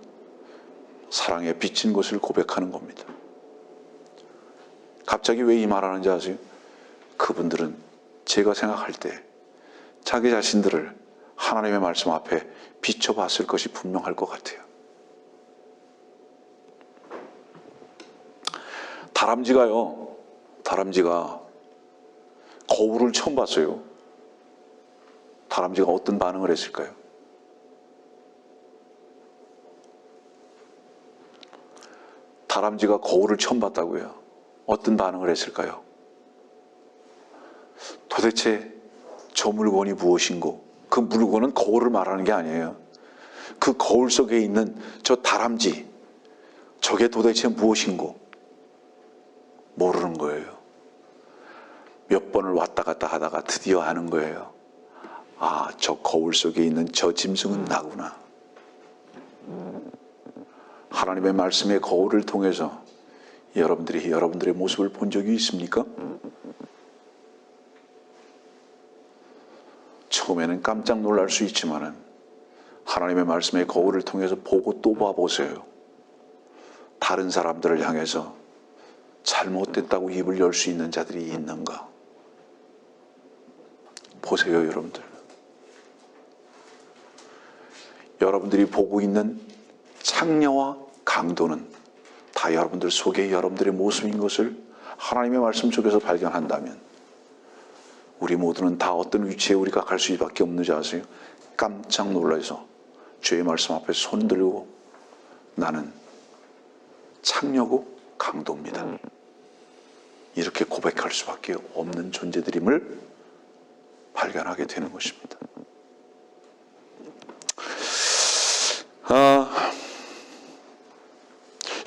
사랑에 비친 것을 고백하는 겁니다. 갑자기 왜 이 말하는지 아세요? 그분들은 제가 생각할 때 자기 자신들을 하나님의 말씀 앞에 비춰봤을 것이 분명할 것 같아요. 다람쥐가 거울을 처음 봤어요. 다람쥐가 어떤 반응을 했을까요? 다람쥐가 거울을 처음 봤다고요. 어떤 반응을 했을까요? 도대체 저 물건이 무엇인고? 그 물건은 거울을 말하는 게 아니에요. 그 거울 속에 있는 저 다람쥐, 저게 도대체 무엇인고? 모르는 거예요. 몇 번을 왔다 갔다 하다가 드디어 아는 거예요. 아, 저 거울 속에 있는 저 짐승은 나구나. 하나님의 말씀의 거울을 통해서 여러분들이 여러분들의 모습을 본 적이 있습니까? 처음에는 깜짝 놀랄 수 있지만 하나님의 말씀의 거울을 통해서 보고 또 봐보세요. 다른 사람들을 향해서 잘못됐다고 입을 열 수 있는 자들이 있는가? 보세요, 여러분들. 여러분들이 보고 있는 창녀와 강도는 다 여러분들 속에 여러분들의 모습인 것을 하나님의 말씀 속에서 발견한다면 우리 모두는 다 어떤 위치에 우리가 갈 수밖에 없는지 아세요? 깜짝 놀라서 주의 말씀 앞에 손들고 나는 창녀고 강도입니다. 이렇게 고백할 수밖에 없는 존재들임을 발견하게 되는 것입니다.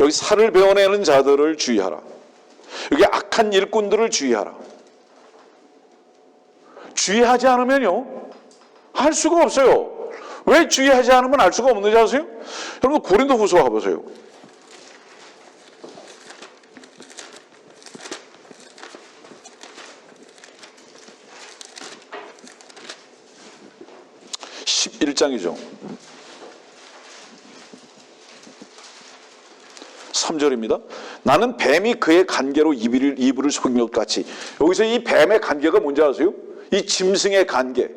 여기 살을 베어내는 자들을 주의하라. 여기 악한 일꾼들을 주의하라. 주의하지 않으면요, 알 수가 없어요. 왜 주의하지 않으면 알 수가 없는지 아세요? 여러분 고린도후서 가보세요. (11장이죠) 3절입니다. 나는 뱀이 그의 간계로 이불을 속인 것 같이. 여기서 이 뱀의 간계가 뭔지 아세요? 이 짐승의 간계.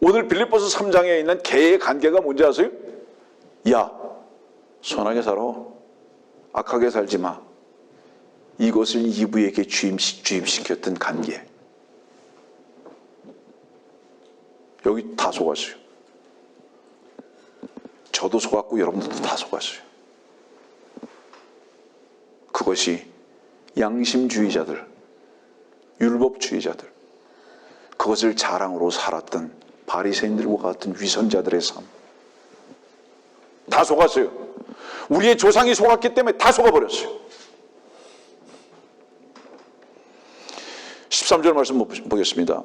오늘 빌립보서 3장에 있는 개의 간계가 뭔지 아세요? 야, 선하게 살아. 악하게 살지 마. 이것을 이브에게 주입시켰던 간계. 여기 다 속았어요. 저도 속았고 여러분들도 다 속았어요. 그것이 양심주의자들, 율법주의자들, 그것을 자랑으로 살았던 바리새인들과 같은 위선자들의 삶. 다 속았어요. 우리의 조상이 속았기 때문에 다 속아버렸어요. 13절 말씀 보겠습니다.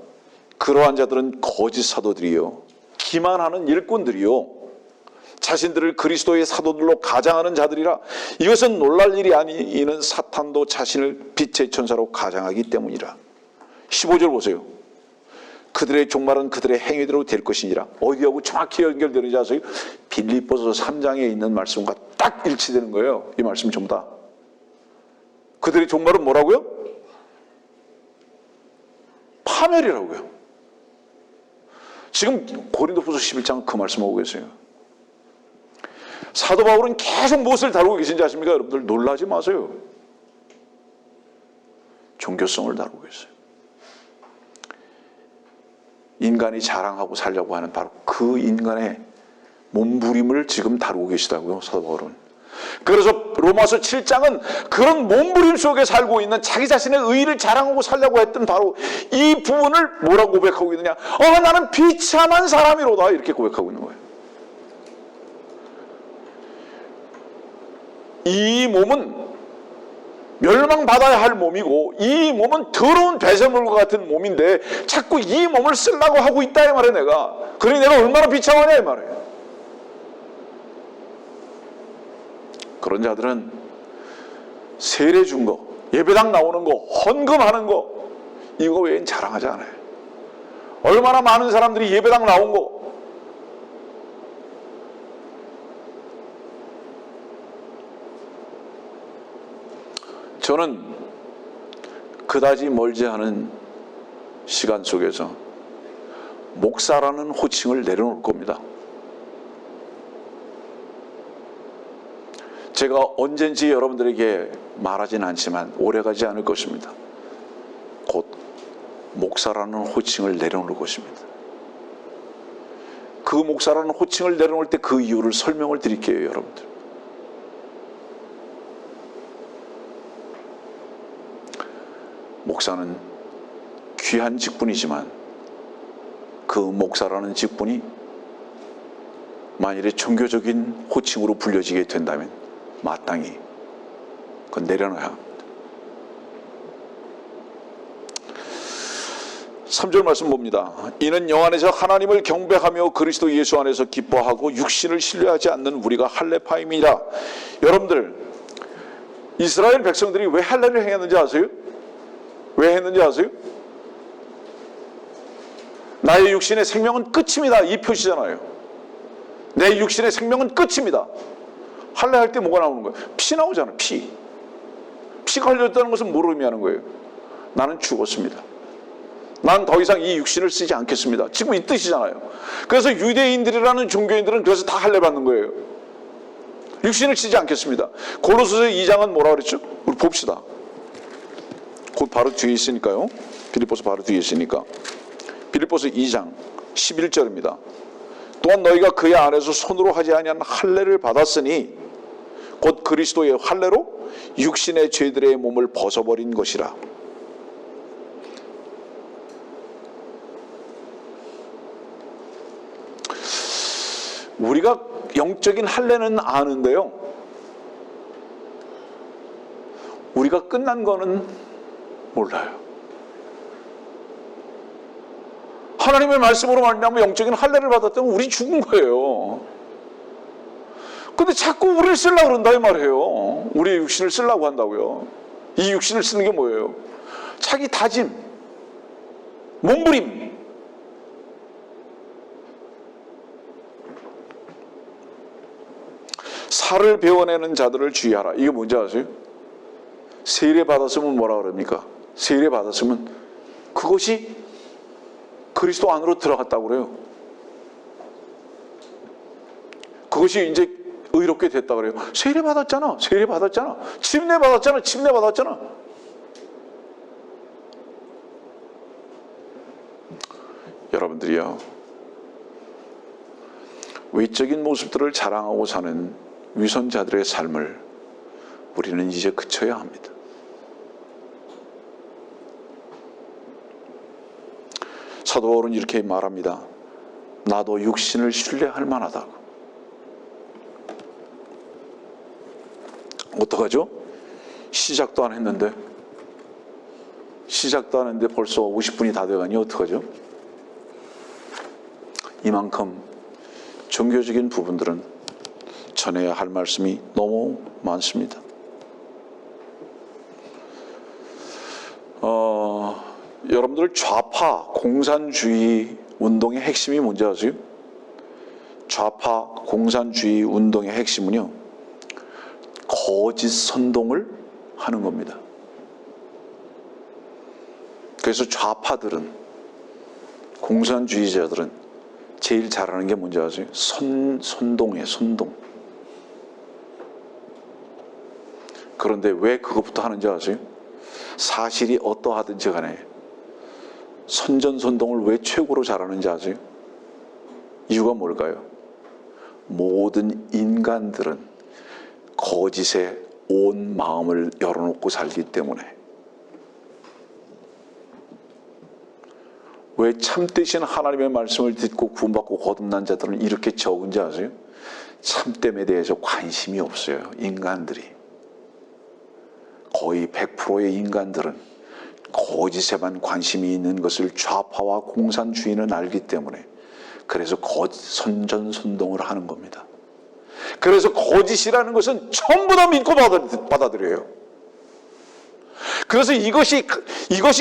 그러한 자들은 거짓 사도들이요, 기만하는 일꾼들이요, 자신들을 그리스도의 사도들로 가장하는 자들이라. 이것은 놀랄 일이 아니 이는 사탄도 자신을 빛의 천사로 가장하기 때문이라. 15절 보세요. 그들의 종말은 그들의 행위대로 될 것이니라. 어디하고 정확히 연결되는지 아세요? 빌립보서 3장에 있는 말씀과 딱 일치되는 거예요. 이 말씀 전부 다. 그들의 종말은 뭐라고요? 파멸이라고요. 지금 고린도후서 11장 그 말씀하고 계세요. 사도 바울은 계속 무엇을 다루고 계신지 아십니까? 여러분들 놀라지 마세요. 종교성을 다루고 계세요. 인간이 자랑하고 살려고 하는 바로 그 인간의 몸부림을 지금 다루고 계시다고요, 사도 바울은. 그래서 로마서 7장은 그런 몸부림 속에 살고 있는 자기 자신의 의의를 자랑하고 살려고 했던 바로 이 부분을 뭐라고 고백하고 있느냐? 나는 비참한 사람이로다, 이렇게 고백하고 있는 거예요. 이 몸은 멸망받아야 할 몸이고, 이 몸은 더러운 배설물과 같은 몸인데 자꾸 이 몸을 쓰려고 하고 있다, 이 말이에요. 내가. 그러니 내가 얼마나 비참하냐, 이 말이에요. 그런 자들은 세례 준 거, 예배당 나오는 거, 헌금하는 거, 이거 외엔 자랑하지 않아요. 얼마나 많은 사람들이 예배당 나온 거, 저는 그다지 멀지 않은 시간 속에서 목사라는 호칭을 내려놓을 겁니다. 제가 언젠지 여러분들에게 말하진 않지만 오래가지 않을 것입니다. 곧 목사라는 호칭을 내려놓을 것입니다. 그 목사라는 호칭을 내려놓을 때 그 이유를 설명을 드릴게요, 여러분들. 목사는 귀한 직분이지만 그 목사라는 직분이 만일에 종교적인 호칭으로 불려지게 된다면 마땅히 그건 내려놔야 합니다. 3절 말씀 봅니다. 이는 영 안에서 하나님을 경배하며 그리스도 예수 안에서 기뻐하고 육신을 신뢰하지 않는 우리가 할례파임이라. 여러분들, 이스라엘 백성들이 왜 할례를 행했는지 아세요? 왜 했는지 아세요? 나의 육신의 생명은 끝입니다, 이 표시잖아요. 내 육신의 생명은 끝입니다. 할례할 때 뭐가 나오는 거예요? 피 나오잖아요. 피가 흘렸다는 것은 뭘 의미하는 거예요? 나는 죽었습니다. 난 더 이상 이 육신을 쓰지 않겠습니다. 지금 이 뜻이잖아요. 그래서 유대인들이라는 종교인들은 그래서 다 할례 받는 거예요. 육신을 쓰지 않겠습니다. 고로새서 2장은 뭐라 그랬죠? 우리 봅시다. 곧 바로 뒤에 있으니까요. 빌립보서 바로 뒤에 있으니까. 빌립보서 2장 11절입니다. 또한 너희가 그의 안에서 손으로 하지 아니한 할례를 받았으니 곧 그리스도의 할례로 육신의 죄들의 몸을 벗어버린 것이라. 우리가 영적인 할례는 아는데요, 우리가 끝난 거는 몰라요. 하나님의 말씀으로 말미암아 영적인 할례를 받았다면 우리 죽은 거예요. 근데 자꾸 우리를 쓰려고 그런다 이 말이에요. 우리의 육신을 쓰려고 한다고요. 이 육신을 쓰는 게 뭐예요? 자기 다짐, 몸부림. 살을 베어내는 자들을 주의하라. 이게 뭔지 아세요? 세례 받았으면 뭐라 그럽니까? 세례 받았으면 그것이 그리스도 안으로 들어갔다고 그래요. 그것이 이제 의롭게 됐다 그래요. 세례 받았잖아. 세례 받았잖아. 침례 받았잖아. 침례 받았잖아. 여러분들이요, 외적인 모습들을 자랑하고 사는 위선자들의 삶을 우리는 이제 그쳐야 합니다. 사도 바울은 이렇게 말합니다. 나도 육신을 신뢰할 만하다고. 어떡하죠? 시작도 안 했는데 벌써 50분이 다 돼가니 어떡하죠? 이만큼 종교적인 부분들은 전해야 할 말씀이 너무 많습니다. 여러분들 좌파 공산주의 운동의 핵심이 뭔지 아세요? 좌파 공산주의 운동의 핵심은요, 거짓 선동을 하는 겁니다. 그래서 좌파들은, 공산주의자들은 제일 잘하는 게 뭔지 아세요? 선동이에요. 선동. 그런데 왜 그것부터 하는지 아세요? 사실이 어떠하든지 간에 선전선동을 왜 최고로 잘하는지 아세요? 이유가 뭘까요? 모든 인간들은 거짓에 온 마음을 열어놓고 살기 때문에. 왜 참되신 하나님의 말씀을 듣고 구원받고 거듭난 자들은 이렇게 적은지 아세요? 참됨에 대해서 관심이 없어요. 인간들이. 거의 100%의 인간들은 거짓에만 관심이 있는 것을 좌파와 공산주의는 알기 때문에, 그래서 선전선동을 하는 겁니다. 그래서 거짓이라는 것은 전부 다 믿고 받아들여요. 그래서 이것이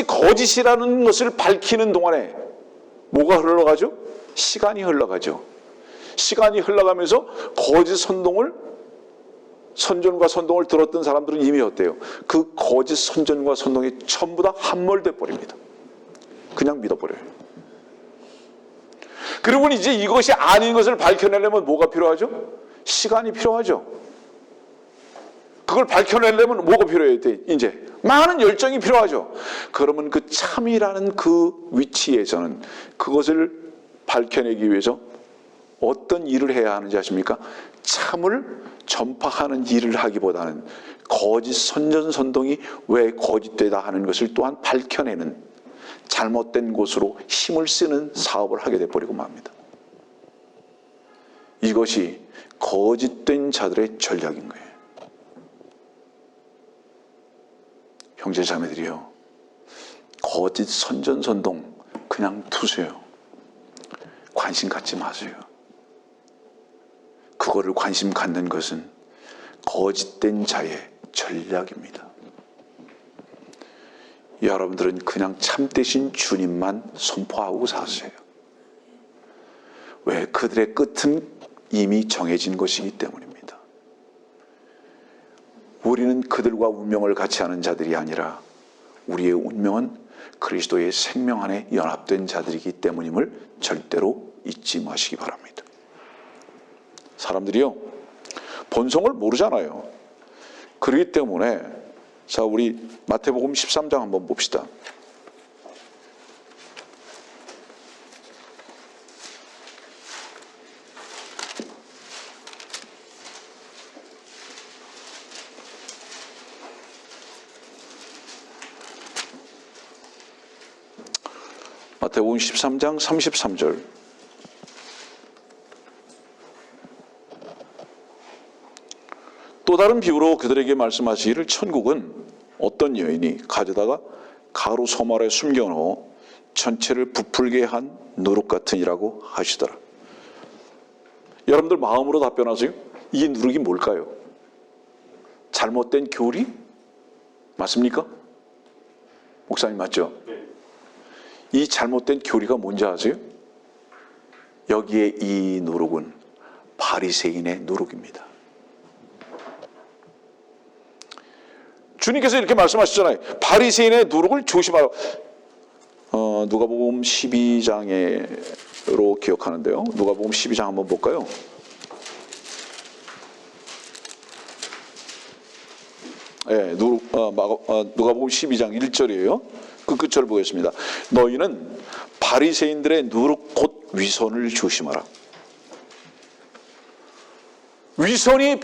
거짓이라는 것을 밝히는 동안에 뭐가 흘러가죠? 시간이 흘러가죠. 시간이 흘러가면서 거짓 선전과 선동을 들었던 사람들은 이미 어때요? 그 거짓 선전과 선동이 전부 다 함몰돼 버립니다. 그냥 믿어버려요. 그리고 이제 이것이 아닌 것을 밝혀내려면 뭐가 필요하죠? 시간이 필요하죠. 그걸 밝혀내려면 뭐가 필요해요? 이제 많은 열정이 필요하죠. 그러면 그 참이라는 그 위치에서는 그것을 밝혀내기 위해서 어떤 일을 해야 하는지 아십니까? 참을 전파하는 일을 하기보다는 거짓 선전선동이 왜 거짓되다 하는 것을 또한 밝혀내는, 잘못된 곳으로 힘을 쓰는 사업을 하게 돼버리고 맙니다. 이것이 거짓된 자들의 전략인 거예요. 형제 자매들이요, 거짓 선전선동 그냥 두세요. 관심 갖지 마세요. 그거를 관심 갖는 것은 거짓된 자의 전략입니다. 여러분들은 그냥 참되신 주님만 선포하고 사세요. 왜? 그들의 끝은 이미 정해진 것이기 때문입니다. 우리는 그들과 운명을 같이 하는 자들이 아니라 우리의 운명은 그리스도의 생명 안에 연합된 자들이기 때문임을 절대로 잊지 마시기 바랍니다. 사람들이요, 본성을 모르잖아요. 그렇기 때문에, 자, 우리 마태복음 13장 한번 봅시다. 마태복음 13장 33절. 또 다른 비유로 그들에게 말씀하시기를 천국은 어떤 여인이 가져다가 가루 소말에 숨겨놓어 전체를 부풀게 한 누룩 같으니라고 하시더라. 여러분들 마음으로 답변하세요. 이 누룩이 뭘까요? 잘못된 교리? 맞습니까? 목사님 맞죠? 이 잘못된 교리가 뭔지 아세요? 여기에 이 누룩은 바리새인의 누룩입니다. 주님께서 이렇게 말씀하시잖아요. 바리새인의 누룩을 조심하라. 누가복음 12장으로 기억하는데요. 누가복음 12장 한번 볼까요? 네, 누가복음 12장 1절이에요. 그 끝절을 보겠습니다. 너희는 바리새인들의 누룩 곧 위선을 조심하라. 위선이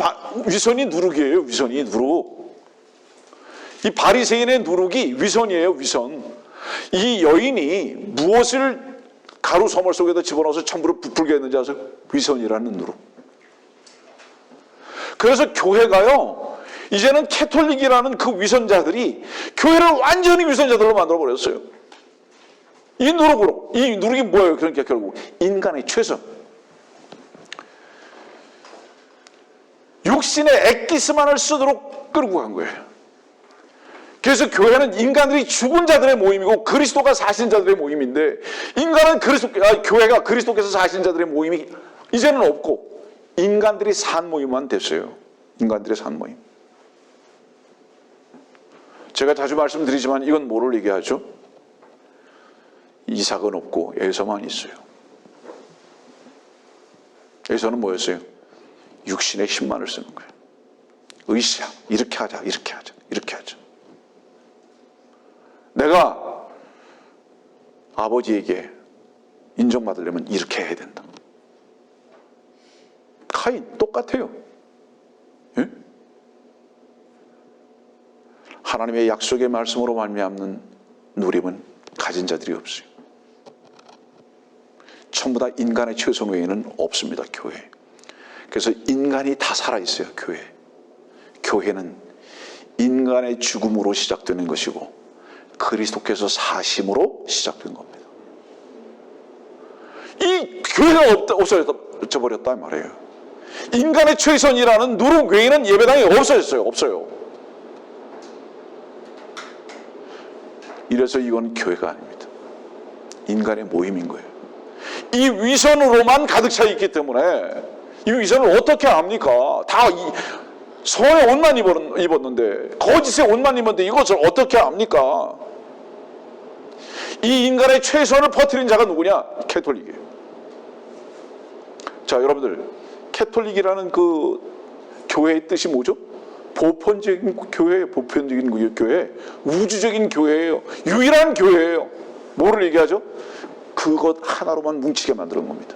누룩이에요. 위선이 누룩. 이 바리새인의 누룩이 위선이에요. 위선. 이 여인이 무엇을 가루 소몰 속에다 집어넣어서 천부를 부풀게 했는지 아세요? 위선이라는 누룩. 그래서 교회가요, 이제는 캐톨릭이라는 그 위선자들이 교회를 완전히 위선자들로 만들어버렸어요. 이 누룩으로. 이 누룩이 뭐예요? 그러니까 결국 인간의 최선. 육신의 엑기스만을 쓰도록 끌고 간 거예요. 그래서 교회는 인간들이 죽은 자들의 모임이고 그리스도가 사신 자들의 모임인데, 교회가 그리스도께서 사신 자들의 모임이 이제는 없고 인간들이 산 모임만 됐어요. 인간들의 산 모임. 제가 자주 말씀드리지만 이건 뭐를 얘기하죠? 이삭은 없고 에서만 있어요. 에서는 뭐였어요? 육신의 힘만을 쓰는 거예요. 으쌰, 이렇게 하자, 이렇게 하자, 이렇게 하자. 내가 아버지에게 인정받으려면 이렇게 해야 된다. 카인 똑같아요. 예? 하나님의 약속의 말씀으로 말미암는 누림은 가진 자들이 없어요. 전부 다 인간의 최선 외에는 없습니다. 교회. 그래서 인간이 다 살아있어요. 교회. 교회는 인간의 죽음으로 시작되는 것이고 그리스도께서 사심으로 시작된 겁니다. 이 교회가 없어져 버렸다 말이에요. 인간의 최선이라는 누룩 외에는 예배당이 없어졌어요. 없어요. 이래서 이건 교회가 아닙니다. 인간의 모임인 거예요. 이 위선으로만 가득 차 있기 때문에 이 위선을 어떻게 합니까? 다 서의 옷만 입었는데, 거짓의 옷만 입었는데 이것을 어떻게 합니까? 이 인간의 최선을 퍼뜨린 자가 누구냐? 캐톨릭이에요. 자, 여러분들, 캐톨릭이라는 그 교회의 뜻이 뭐죠? 보편적인 교회, 보편적인 교회, 우주적인 교회예요. 유일한 교회예요. 뭐를 얘기하죠? 그것 하나로만 뭉치게 만드는 겁니다.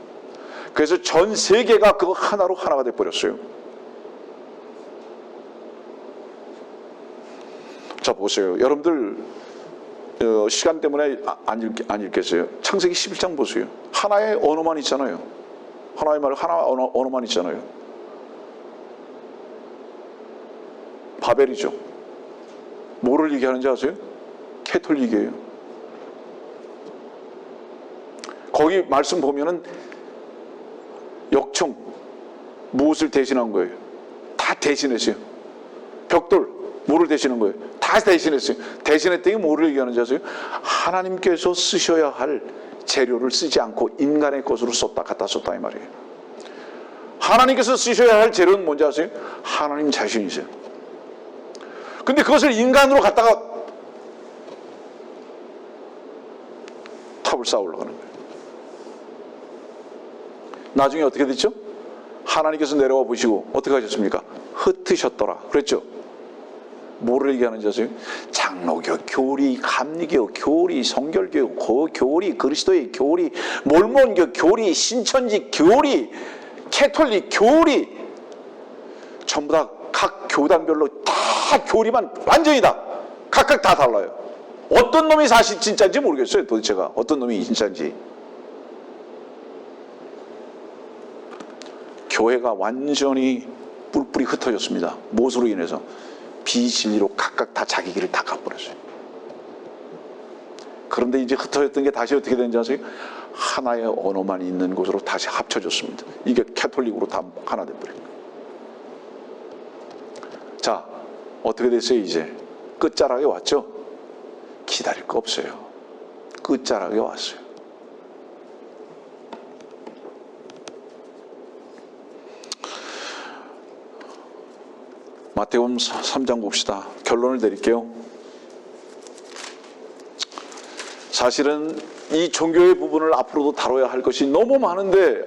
그래서 전 세계가 그거 하나로 하나가 돼버렸어요. 자, 보세요. 여러분들 시간 때문에 안 읽겠어요. 창세기 11장 보세요. 하나의 언어만 있잖아요. 하나의 말, 하나의 언어만 있잖아요. 바벨이죠. 뭐를 얘기하는지 아세요? 캐톨릭이에요. 거기 말씀 보면은 역청 무엇을 대신한 거예요? 다 대신했어요. 벽돌 뭐를 대신한 거예요? 다 대신했어요. 대신했더니 뭐를 얘기하는지 아세요? 하나님께서 쓰셔야 할 재료를 쓰지 않고 인간의 것으로 갖다 썼다 이 말이에요. 하나님께서 쓰셔야 할 재료는 뭔지 아세요? 하나님 자신이세요. 근데 그것을 인간으로 갖다가 탑을 쌓아 올라가는 거예요. 나중에 어떻게 됐죠? 하나님께서 내려와 보시고 어떻게 하셨습니까? 흩으셨더라 그랬죠? 뭐를 얘기하는지 아세요? 장로교, 교리, 감리교, 교리, 성결교, 교리, 그리스도의 교리, 몰몬교, 교리, 신천지 교리, 캐톨릭 교리, 전부 다 각 교단별로 다 교리만 완전히 다 각각 다 달라요. 어떤 놈이 사실 진짜인지 모르겠어요. 도대체가 어떤 놈이 진짜인지. 교회가 완전히 뿔뿔이 흩어졌습니다. 무엇으로 인해서? 비진리로 각각 다 자기 길을 다 가버렸어요. 그런데 이제 흩어졌던 게 다시 어떻게 되는지 아세요? 하나의 언어만 있는 곳으로 다시 합쳐졌습니다. 이게 캐톨릭으로 다 하나 돼버린 거예요. 자, 어떻게 됐어요? 이제 끝자락에 왔죠? 기다릴 거 없어요. 끝자락에 왔어요. 마태복음 3장 봅시다. 결론을 내릴게요. 사실은 이 종교의 부분을 앞으로도 다뤄야 할 것이 너무 많은데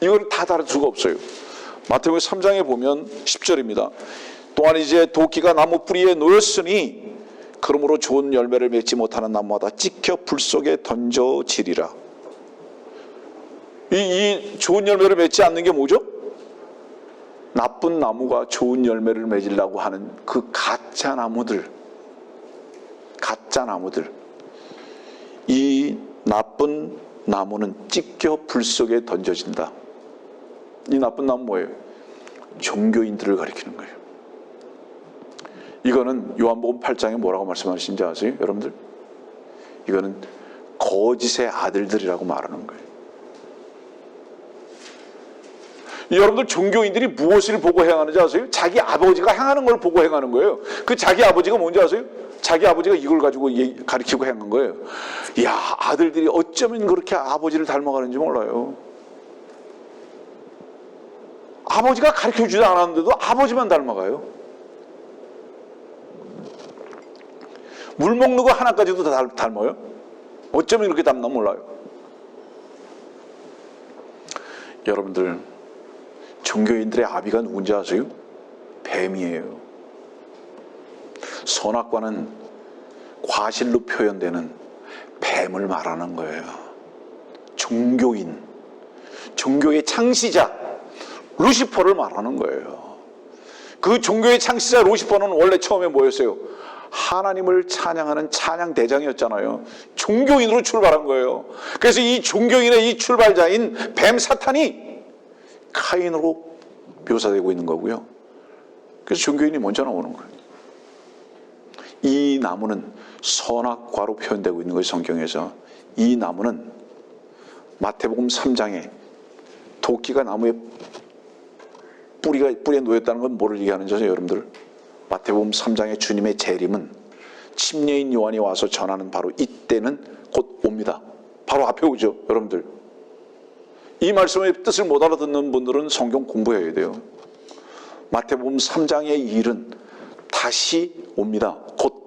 이걸 다 다룰 수가 없어요. 마태복음 3장에 보면 10절입니다. 또한 이제 도끼가 나무 뿌리에 놓였으니 그러므로 좋은 열매를 맺지 못하는 나무마다 찍혀 불 속에 던져지리라. 이 좋은 열매를 맺지 않는 게 뭐죠? 나쁜 나무가 좋은 열매를 맺으려고 하는 그 가짜 나무들, 이 나쁜 나무는 찢겨 불 속에 던져진다. 이 나쁜 나무 뭐예요? 종교인들을 가리키는 거예요. 이거는 요한복음 8장에 뭐라고 말씀하시는지 아세요? 여러분들? 이거는 거짓의 아들들이라고 말하는 거예요. 여러분들 종교인들이 무엇을 보고 행하는지 아세요? 자기 아버지가 행하는 걸 보고 행하는 거예요. 그 자기 아버지가 뭔지 아세요? 자기 아버지가 이걸 가지고 가르치고 행한 거예요. 이야, 아들들이 어쩌면 그렇게 아버지를 닮아가는지 몰라요. 아버지가 가르쳐주지 않았는데도 아버지만 닮아가요. 물 먹는 거 하나까지도 다 닮아요. 어쩌면 그렇게 닮나 몰라요. 여러분들, 종교인들의 아비가 누군지 아세요? 뱀이에요. 선악과는 과실로 표현되는 뱀을 말하는 거예요. 종교인, 종교의 창시자 루시퍼를 말하는 거예요. 그 종교의 창시자 루시퍼는 원래 처음에 뭐였어요? 하나님을 찬양하는 찬양 대장이었잖아요. 종교인으로 출발한 거예요. 그래서 이 종교인의 이 출발자인 뱀 사탄이 카인으로 묘사되고 있는 거고요. 그래서 종교인이 먼저 나오는 거예요. 이 나무는 선악과로 표현되고 있는 거예요. 성경에서. 이 나무는 마태복음 3장에 도끼가 나무에 뿌리에 놓였다는 건 뭐를 얘기하는지 아세요, 여러분들? 마태복음 3장의 주님의 재림은 침례인 요한이 와서 전하는 바로 이때는 곧 옵니다. 바로 앞에 오죠, 여러분들. 이 말씀의 뜻을 못 알아듣는 분들은 성경 공부해야 돼요. 마태복음 3장의 일은 다시 옵니다. 곧.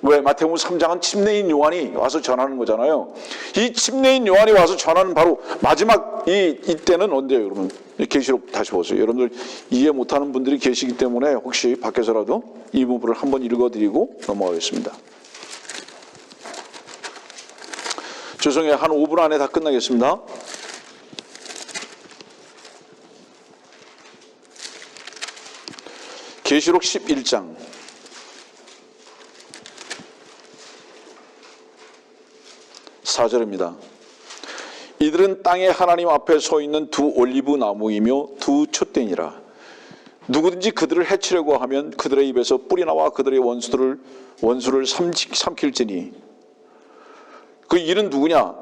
왜? 마태복음 3장은 침례인 요한이 와서 전하는 거잖아요. 이 침례인 요한이 와서 전하는 바로 마지막 이때는 언제예요, 여러분? 계시록 다시 보세요. 여러분들 이해 못하는 분들이 계시기 때문에 혹시 밖에서라도 이 부분을 한번 읽어드리고 넘어가겠습니다. 죄송해요. 한 5분 안에 다 끝나겠습니다. 계시록 11장 4절입니다. 이들은 땅에 하나님 앞에 서 있는 두 올리브 나무이며 두 촛대니라. 누구든지 그들을 해치려고 하면 그들의 입에서 뿔이 나와 그들의 원수를 삼킬지니. 그 일은 누구냐?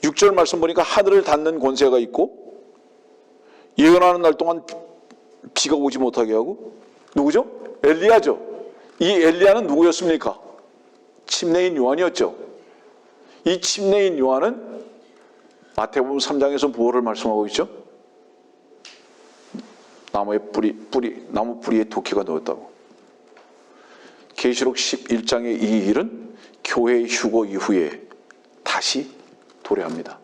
6절 말씀 보니까 하늘을 닫는 권세가 있고 예언하는 날 동안 비가 오지 못하게 하고, 누구죠? 엘리야죠. 이 엘리야는 누구였습니까? 침례인 요한이었죠. 이 침례인 요한은 마태복음 3장에서 무엇을 말씀하고 있죠? 나무 뿌리에 도끼가 놓였다고. 계시록 11장의 이 일은 교회 휴거 이후에 다시 도래합니다.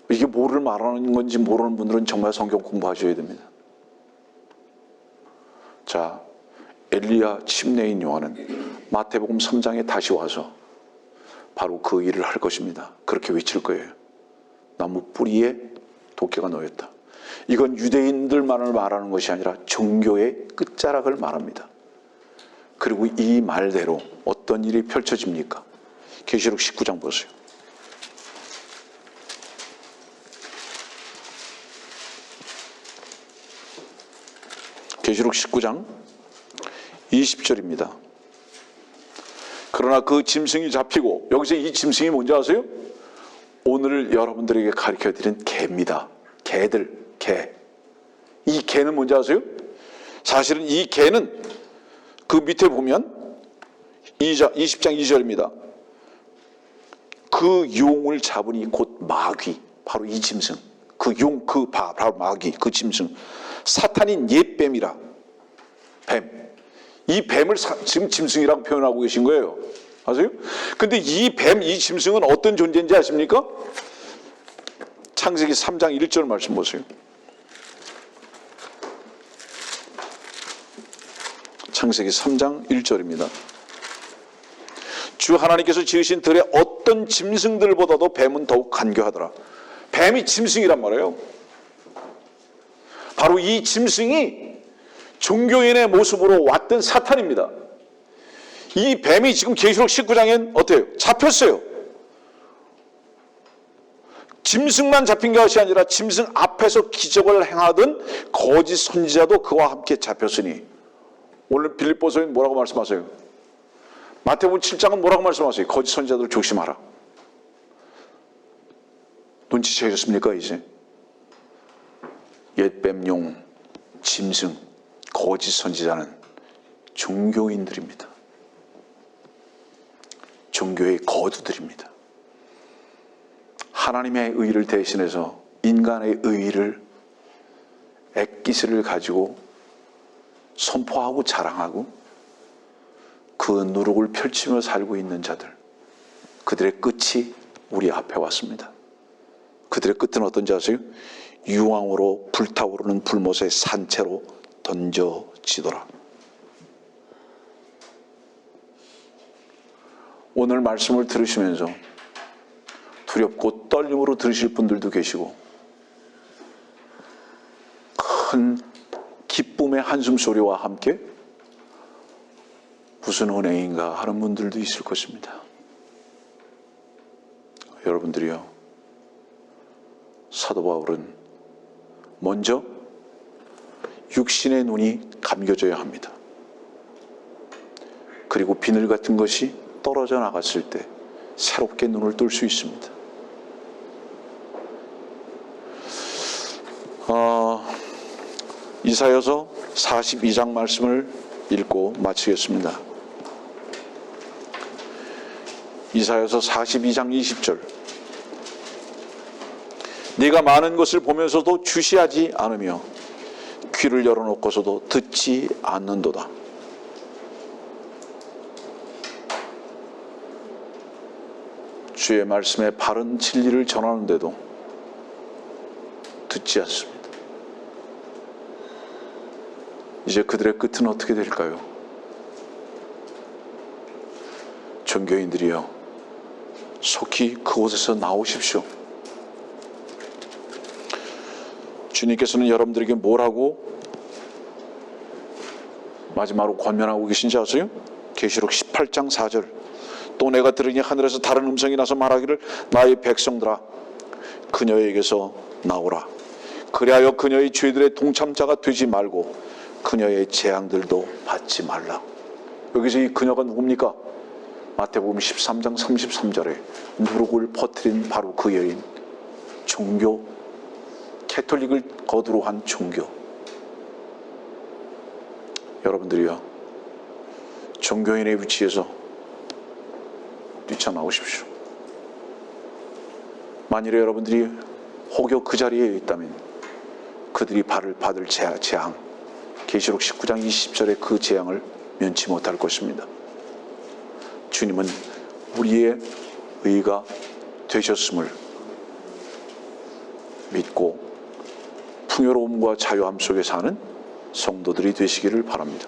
이게 뭐를 말하는 건지 모르는 분들은 정말 성경 공부하셔야 됩니다. 자, 엘리야 침례인 요한은 마태복음 3장에 다시 와서 바로 그 일을 할 것입니다. 그렇게 외칠 거예요. 나무 뿌리에 도끼가 놓였다. 이건 유대인들만을 말하는 것이 아니라 종교의 끝자락을 말합니다. 그리고 이 말대로 어떤 일이 펼쳐집니까? 계시록 19장 보세요. 계시록 19장 20절입니다. 그러나 그 짐승이 잡히고, 여기서 이 짐승이 뭔지 아세요? 오늘 여러분들에게 가르쳐드린 개입니다. 개들, 개. 이 개는 뭔지 아세요? 사실은 이 개는 그 밑에 보면 20장 2절입니다. 그 용을 잡으니 곧 마귀, 바로 이 짐승. 그 용, 바로 마귀, 그 짐승. 사탄인 옛뱀이라. 뱀. 이 뱀을 지금 짐승이라고 표현하고 계신 거예요. 아세요? 근데 이 뱀, 이 짐승은 어떤 존재인지 아십니까? 창세기 3장 1절 말씀 보세요. 창세기 3장 1절입니다. 주 하나님께서 지으신 들의 어떤 짐승들보다도 뱀은 더욱 간교하더라. 뱀이 짐승이란 말이에요. 바로 이 짐승이 종교인의 모습으로 왔던 사탄입니다. 이 뱀이 지금 계시록 19장엔 어때요? 잡혔어요. 짐승만 잡힌 것이 아니라 짐승 앞에서 기적을 행하던 거짓 선지자도 그와 함께 잡혔으니, 오늘 빌립보서에 뭐라고 말씀하세요? 마태복음 7장은 뭐라고 말씀하세요? 거짓 선지자들 조심하라. 눈치채셨습니까 이제? 옛뱀용, 짐승, 거짓 선지자는 종교인들입니다. 종교의 거두들입니다. 하나님의 의를 대신해서 인간의 의를, 액기스를 가지고 선포하고 자랑하고 그 누룩을 펼치며 살고 있는 자들, 그들의 끝이 우리 앞에 왔습니다. 그들의 끝은 어떤지 아세요? 유황으로 불타오르는 불못의 산채로 던져지더라. 오늘 말씀을 들으시면서 두렵고 떨림으로 들으실 분들도 계시고, 큰 기쁨의 한숨소리와 함께 무슨 은혜인가 하는 분들도 있을 것입니다. 여러분들이요, 사도 바울은 먼저 육신의 눈이 감겨져야 합니다. 그리고 비늘 같은 것이 떨어져 나갔을 때 새롭게 눈을 뜰 수 있습니다. 이사야서 42장 말씀을 읽고 마치겠습니다. 이사야서 42장 20절. 네가 많은 것을 보면서도 주시하지 않으며 귀를 열어놓고서도 듣지 않는도다. 주의 말씀에 바른 진리를 전하는데도 듣지 않습니다. 이제 그들의 끝은 어떻게 될까요? 종교인들이여, 속히 그곳에서 나오십시오. 주님께서는 여러분들에게 뭐라고 마지막으로 권면하고 계신지 아세요? 계시록 18장 4절. 또 내가 들으니 하늘에서 다른 음성이 나서 말하기를, 나의 백성들아, 그녀에게서 나오라. 그리하여 그녀의 죄들의 동참자가 되지 말고 그녀의 재앙들도 받지 말라. 여기서 이 그녀가 누굽니까? 마태복음 13장 33절에 누룩을 퍼뜨린 바로 그 여인, 종교, 캐톨릭을 거두로 한 종교. 여러분들이요, 종교인의 위치에서 뛰쳐나오십시오. 만일에 여러분들이 혹여 그 자리에 있다면 그들이 받을 재앙, 계시록 19장 20절의 그 재앙을 면치 못할 것입니다. 주님은 우리의 의가 되셨음을 믿고 풍요로움과 자유함 속에 사는 성도들이 되시기를 바랍니다.